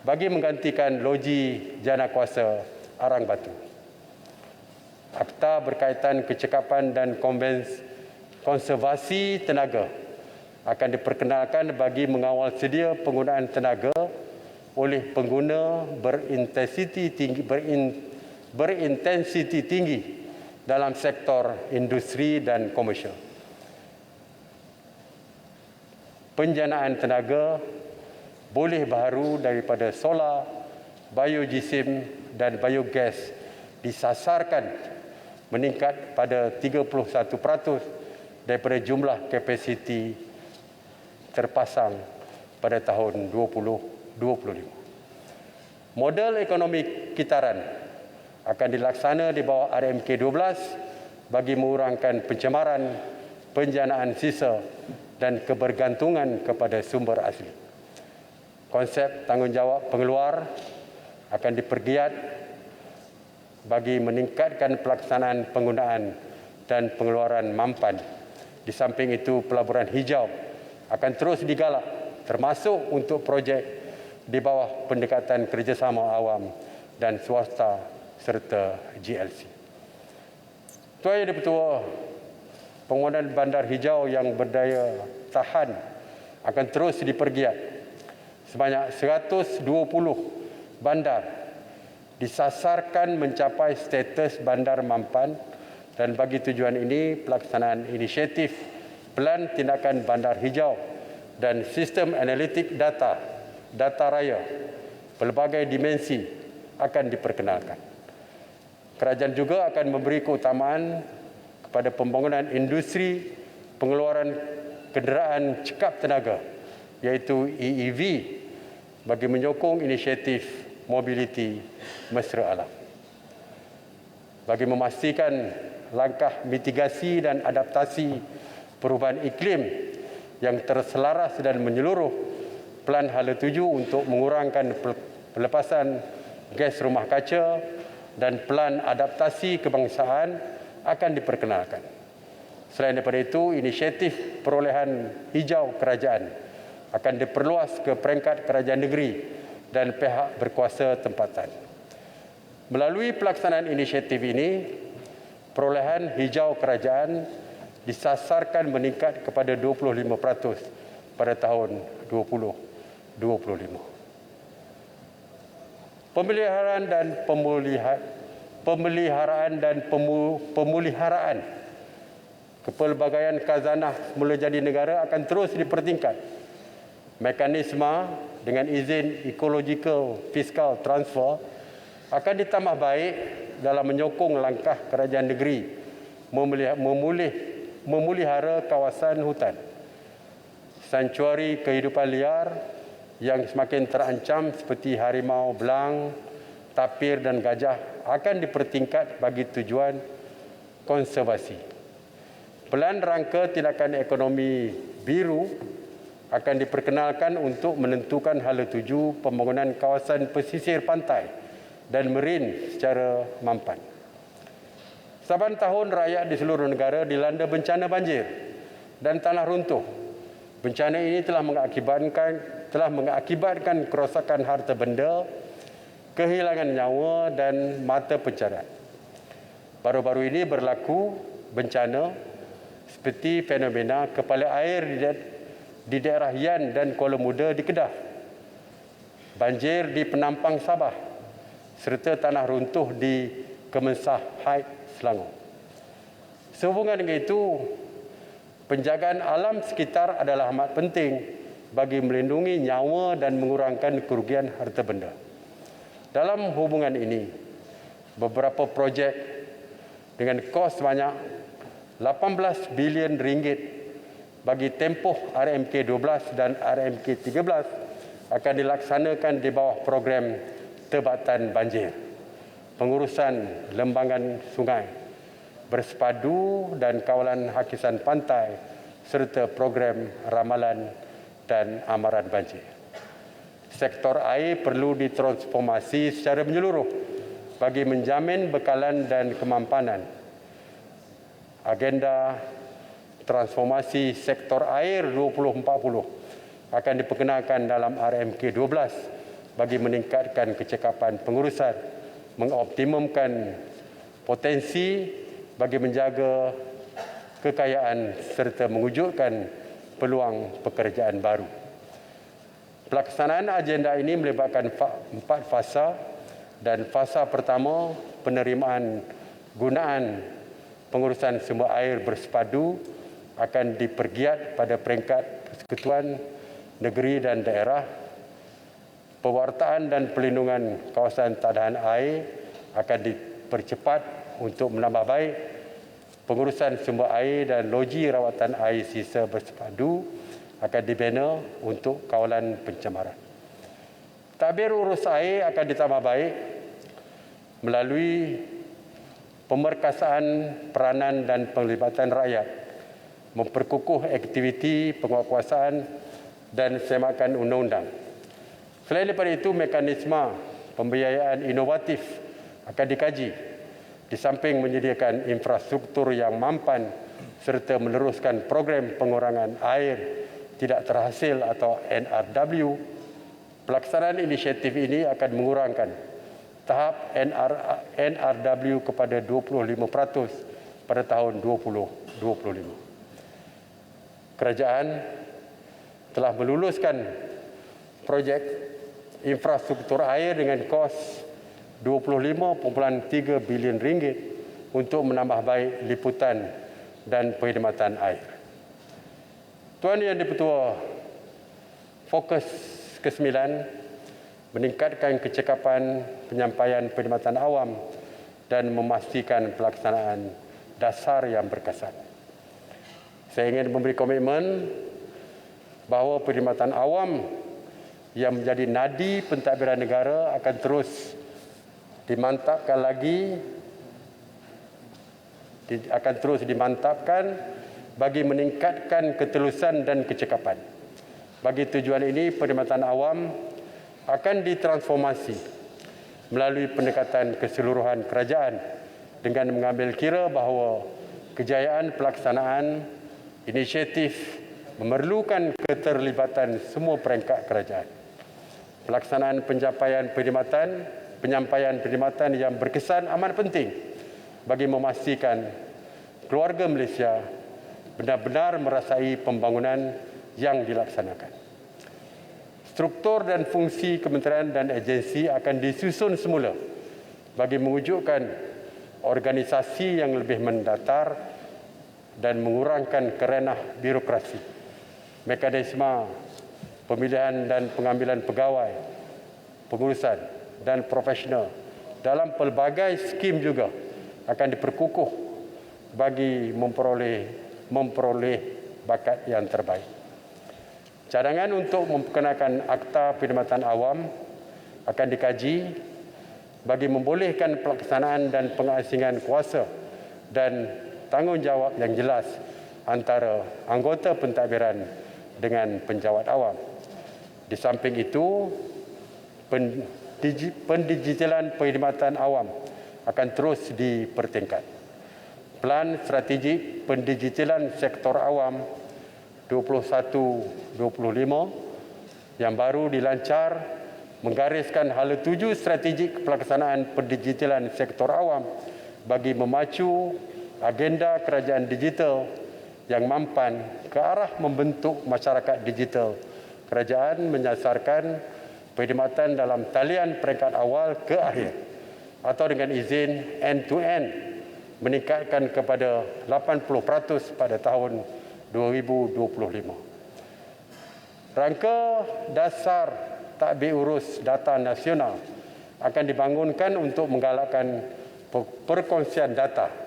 bagi menggantikan loji jana kuasa arang batu. Akta berkaitan kecekapan dan konservasi tenaga akan diperkenalkan bagi mengawal sedia penggunaan tenaga oleh pengguna berintensiti tinggi dalam sektor industri dan komersial. Penjanaan tenaga boleh baharu daripada solar, biogesim dan biogas disasarkan meningkat pada 31% daripada jumlah kapasiti terpasang pada tahun 2025. Model ekonomi kitaran akan dilaksana di bawah RMK 12 bagi mengurangkan pencemaran, penjanaan sisa dan kebergantungan kepada sumber asli. Konsep tanggungjawab pengeluar akan dipergiat bagi meningkatkan pelaksanaan penggunaan dan pengeluaran mampan. Di samping itu, pelaburan hijau akan terus digalak, termasuk untuk projek di bawah pendekatan kerjasama awam dan swasta serta GLC. Tuan Yang Dipertua, pembangunan bandar hijau yang berdaya tahan akan terus dipergiat. Sebanyak 120 bandar disasarkan mencapai status bandar mampan dan bagi tujuan ini pelaksanaan inisiatif Pelan Tindakan Bandar Hijau dan sistem analitik data raya pelbagai dimensi akan diperkenalkan. Kerajaan juga akan memberi keutamaan kepada pembangunan industri, pengeluaran kenderaan cekap tenaga iaitu EEV bagi menyokong inisiatif mobiliti mesra alam. Bagi memastikan langkah mitigasi dan adaptasi perubahan iklim yang terselaras dan menyeluruh, Pelan Hala 7 untuk mengurangkan pelepasan gas rumah kaca dan Pelan Adaptasi Kebangsaan akan diperkenalkan. Selain daripada itu, inisiatif perolehan hijau kerajaan akan diperluas ke peringkat kerajaan negeri dan pihak berkuasa tempatan. Melalui pelaksanaan inisiatif ini, perolehan hijau kerajaan disasarkan meningkat kepada 25% pada tahun 2025. Pemeliharaan dan pemuliharaan kepelbagaian khazanah semula jadi negara akan terus dipertingkat. Mekanisme dengan izin ecological fiscal transfer akan ditambah baik dalam menyokong langkah kerajaan negeri memulihara kawasan hutan. Santuari kehidupan liar yang semakin terancam seperti harimau belang, tapir dan gajah akan dipertingkat bagi tujuan konservasi. Pelan rangka tindakan ekonomi biru akan diperkenalkan untuk menentukan hala tuju pembangunan kawasan pesisir pantai dan marin secara mampan. Saban tahun rakyat di seluruh negara dilanda bencana banjir dan tanah runtuh. Bencana ini telah mengakibatkan kerosakan harta benda, kehilangan nyawa dan mata pencarian. Baru-baru ini berlaku bencana seperti fenomena kepala air di daerah Yan dan Kuala Muda di Kedah, banjir di Penampang Sabah, serta tanah runtuh di Kemensah Heights, Selangor. Sehubungan dengan itu, penjagaan alam sekitar adalah amat penting bagi melindungi nyawa dan mengurangkan kerugian harta benda. Dalam hubungan ini, beberapa projek dengan kos sebanyak 18 bilion ringgit bagi tempoh RMK 12 dan RMK 13 akan dilaksanakan di bawah program Tebatan Banjir, pengurusan lembangan sungai, bersepadu dan kawalan hakisan pantai serta program ramalan dan amaran banjir. Sektor air perlu ditransformasi secara menyeluruh bagi menjamin bekalan dan kemampanan. Agenda transformasi sektor air 2040 akan diperkenalkan dalam RMK 12 bagi meningkatkan kecekapan pengurusan, mengoptimumkan potensi bagi menjaga kekayaan serta mewujudkan peluang pekerjaan baru. Pelaksanaan agenda ini melibatkan 4 fasa dan fasa pertama penerimaan gunaan pengurusan sumber air bersepadu akan dipergiat pada peringkat persekutuan negeri dan daerah. Pewartaan dan pelindungan kawasan tadahan air akan dipercepat untuk menambah baik pengurusan sumber air dan loji rawatan air sisa bersepadu akan dibina untuk kawalan pencemaran. Tadbir urus air akan ditambah baik melalui pemerkasaan peranan dan penglibatan rakyat, memperkukuh aktiviti penguatkuasaan dan semakan undang-undang. Selain daripada itu, mekanisme pembiayaan inovatif akan dikaji di samping menyediakan infrastruktur yang mampan serta meneruskan program pengurangan air tidak terhasil atau NRW. Pelaksanaan inisiatif ini akan mengurangkan tahap NRW kepada 25% pada tahun 2025. Kerajaan telah meluluskan projek infrastruktur air dengan kos 25.3 bilion ringgit untuk menambah baik liputan dan perkhidmatan air. Tuan Yang di-Pertua, fokus ke-9 meningkatkan kecekapan penyampaian perkhidmatan awam dan memastikan pelaksanaan dasar yang berkesan. Saya ingin memberi komitmen bahawa perkhidmatan awam yang menjadi nadi pentadbiran negara akan terus dimantapkan lagi, bagi meningkatkan ketelusan dan kecekapan. Bagi tujuan ini, perkhidmatan awam akan ditransformasi melalui pendekatan keseluruhan kerajaan dengan mengambil kira bahawa kejayaan pelaksanaan inisiatif memerlukan keterlibatan semua perangkat kerajaan. Pelaksanaan penyampaian perkhidmatan yang berkesan amat penting bagi memastikan keluarga Malaysia benar-benar merasai pembangunan yang dilaksanakan. Struktur dan fungsi kementerian dan agensi akan disusun semula bagi mewujudkan organisasi yang lebih mendatar dan mengurangkan kerenah birokrasi. Mekanisme pemilihan dan pengambilan pegawai, pengurusan dan profesional dalam pelbagai skim juga akan diperkukuh bagi memperoleh bakat yang terbaik. Cadangan untuk memperkenalkan Akta Perkhidmatan Awam akan dikaji bagi membolehkan pelaksanaan dan pengasingan kuasa dan tanggungjawab yang jelas antara anggota pentadbiran dengan penjawat awam. Di samping itu, pendigitalan perkhidmatan awam akan terus dipertingkat. Plan strategik pendigitalan sektor awam 21-25 yang baru dilancar menggariskan hala tuju strategik pelaksanaan pendigitalan sektor awam bagi memacu agenda kerajaan digital yang mampan ke arah membentuk masyarakat digital. Kerajaan menyasarkan perkhidmatan dalam talian peringkat awal ke akhir atau dengan izin end-to-end meningkatkan kepada 80% pada tahun 2025. Rangka dasar tadbir urus data nasional akan dibangunkan untuk menggalakkan perkongsian data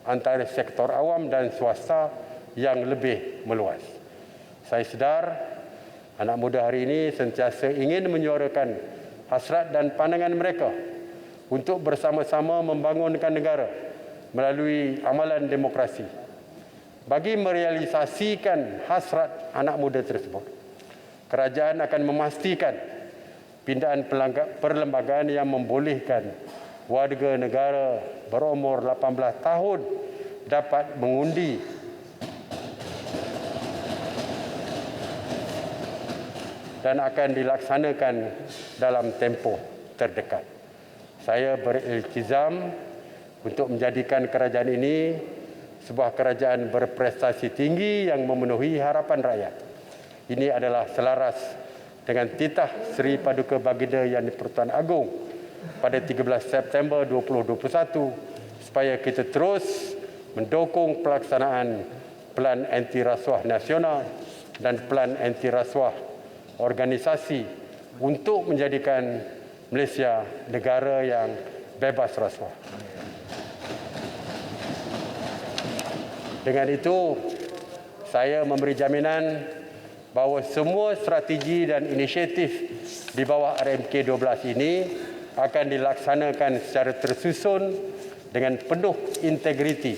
antara sektor awam dan swasta yang lebih meluas. Saya sedar anak muda hari ini sentiasa ingin menyuarakan hasrat dan pandangan mereka untuk bersama-sama membangunkan negara melalui amalan demokrasi. Bagi merealisasikan hasrat anak muda tersebut, kerajaan akan memastikan pindaan perlembagaan yang membolehkan warga negara berumur 18 tahun dapat mengundi dan akan dilaksanakan dalam tempoh terdekat. Saya beriltizam untuk menjadikan kerajaan ini sebuah kerajaan berprestasi tinggi yang memenuhi harapan rakyat. Ini adalah selaras dengan titah Seri Paduka Baginda Yang di-Pertuan Agong pada 13 September 2021 supaya kita terus mendukung pelaksanaan Pelan Anti Rasuah Nasional dan Pelan Anti Rasuah organisasi untuk menjadikan Malaysia negara yang bebas rasuah. Dengan itu, saya memberi jaminan bahawa semua strategi dan inisiatif di bawah RMK 12 ini akan dilaksanakan secara tersusun dengan penuh integriti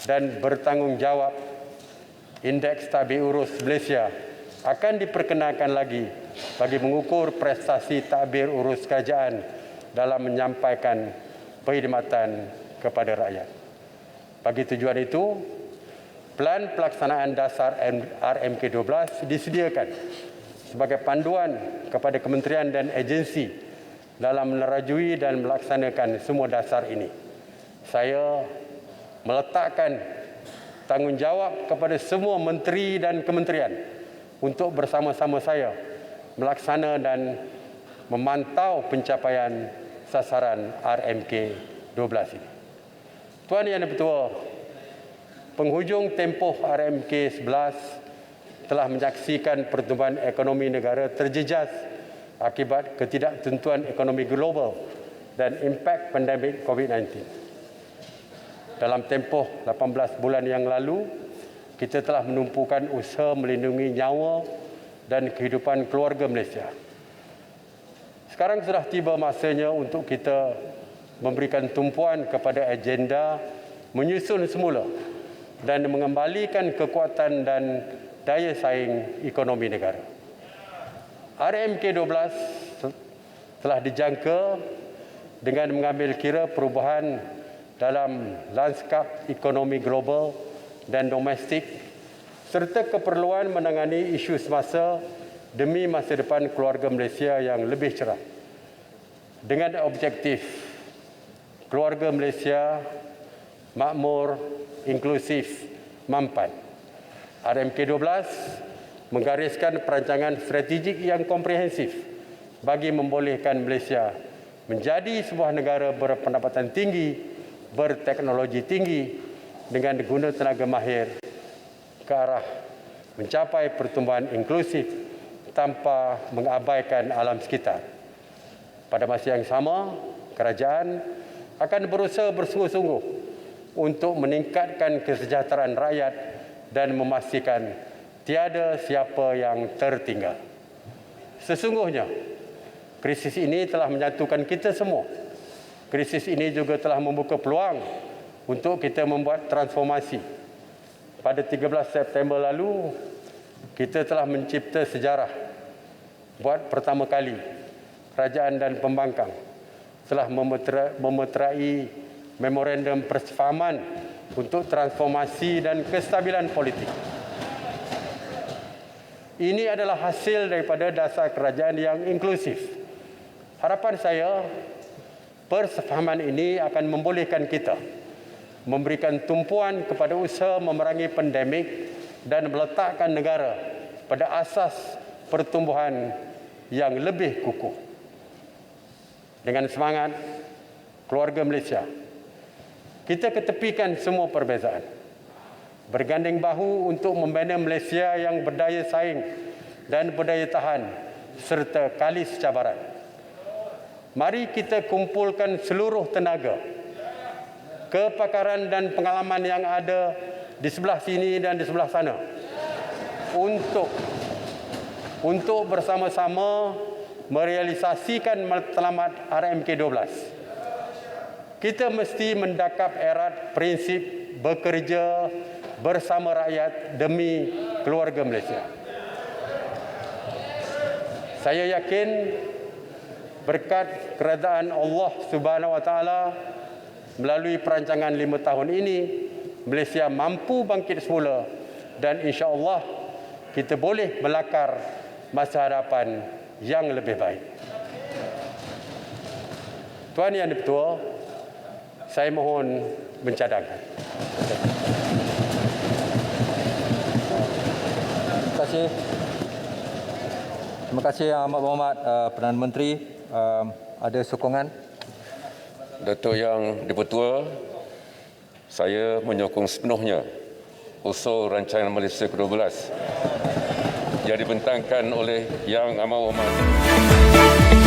dan bertanggungjawab. Indeks Tadbir Urus Malaysia akan diperkenalkan lagi bagi mengukur prestasi tadbir urus kerajaan dalam menyampaikan perkhidmatan kepada rakyat. Bagi tujuan itu, Pelan Pelaksanaan Dasar RMK 12 disediakan sebagai panduan kepada kementerian dan agensi dalam menerajui dan melaksanakan semua dasar ini. Saya meletakkan tanggungjawab kepada semua menteri dan kementerian untuk bersama-sama saya melaksana dan memantau pencapaian sasaran RMK 12 ini. Tuan Yang Di-Pertua, penghujung tempoh RMK 11 telah menyaksikan pertumbuhan ekonomi negara terjejas akibat ketidaktentuan ekonomi global dan impak pandemik COVID-19. Dalam tempoh 18 bulan yang lalu, kita telah menumpukan usaha melindungi nyawa dan kehidupan keluarga Malaysia. Sekarang sudah tiba masanya untuk kita memberikan tumpuan kepada agenda menyusun semula dan mengembalikan kekuatan dan daya saing ekonomi negara. RMK12 telah dijangka dengan mengambil kira perubahan dalam lanskap ekonomi global dan domestik serta keperluan menangani isu semasa demi masa depan keluarga Malaysia yang lebih cerah. Dengan objektif keluarga Malaysia makmur, inklusif, mampan. RMK12 menggariskan perancangan strategik yang komprehensif bagi membolehkan Malaysia menjadi sebuah negara berpendapatan tinggi, berteknologi tinggi dengan guna tenaga mahir ke arah mencapai pertumbuhan inklusif tanpa mengabaikan alam sekitar. Pada masa yang sama, kerajaan akan berusaha bersungguh-sungguh untuk meningkatkan kesejahteraan rakyat dan memastikan tiada siapa yang tertinggal. Sesungguhnya, krisis ini telah menyatukan kita semua. Krisis ini juga telah membuka peluang untuk kita membuat transformasi. Pada 13 September lalu, kita telah mencipta sejarah. Buat pertama kali, kerajaan dan pembangkang telah memeterai memorandum persefahaman untuk transformasi dan kestabilan politik. Ini adalah hasil daripada dasar kerajaan yang inklusif. Harapan saya, persefahaman ini akan membolehkan kita memberikan tumpuan kepada usaha memerangi pandemik dan meletakkan negara pada asas pertumbuhan yang lebih kukuh. Dengan semangat keluarga Malaysia, kita ketepikan semua perbezaan, bergandeng bahu untuk membina Malaysia yang berdaya saing dan berdaya tahan serta kalis cabaran. Mari kita kumpulkan seluruh tenaga, kepakaran dan pengalaman yang ada di sebelah sini dan di sebelah sana untuk bersama-sama merealisasikan matlamat RMK12. Kita mesti mendakap erat prinsip bekerja bersama rakyat demi keluarga Malaysia. Saya yakin berkat keredaan Allah Subhanahu Wa Taala melalui perancangan 5 tahun ini, Malaysia mampu bangkit semula dan insya-Allah kita boleh melakar masa hadapan yang lebih baik. Tuan Yang Dipertua, saya mohon mencadangkan. Terima kasih. Terima kasih Amat Berhormat Perdana Menteri. Ada sokongan? Datuk Yang Dipertua, saya menyokong sepenuhnya usul rancangan Malaysia ke-12 yang dibentangkan oleh Yang Amat Berhormat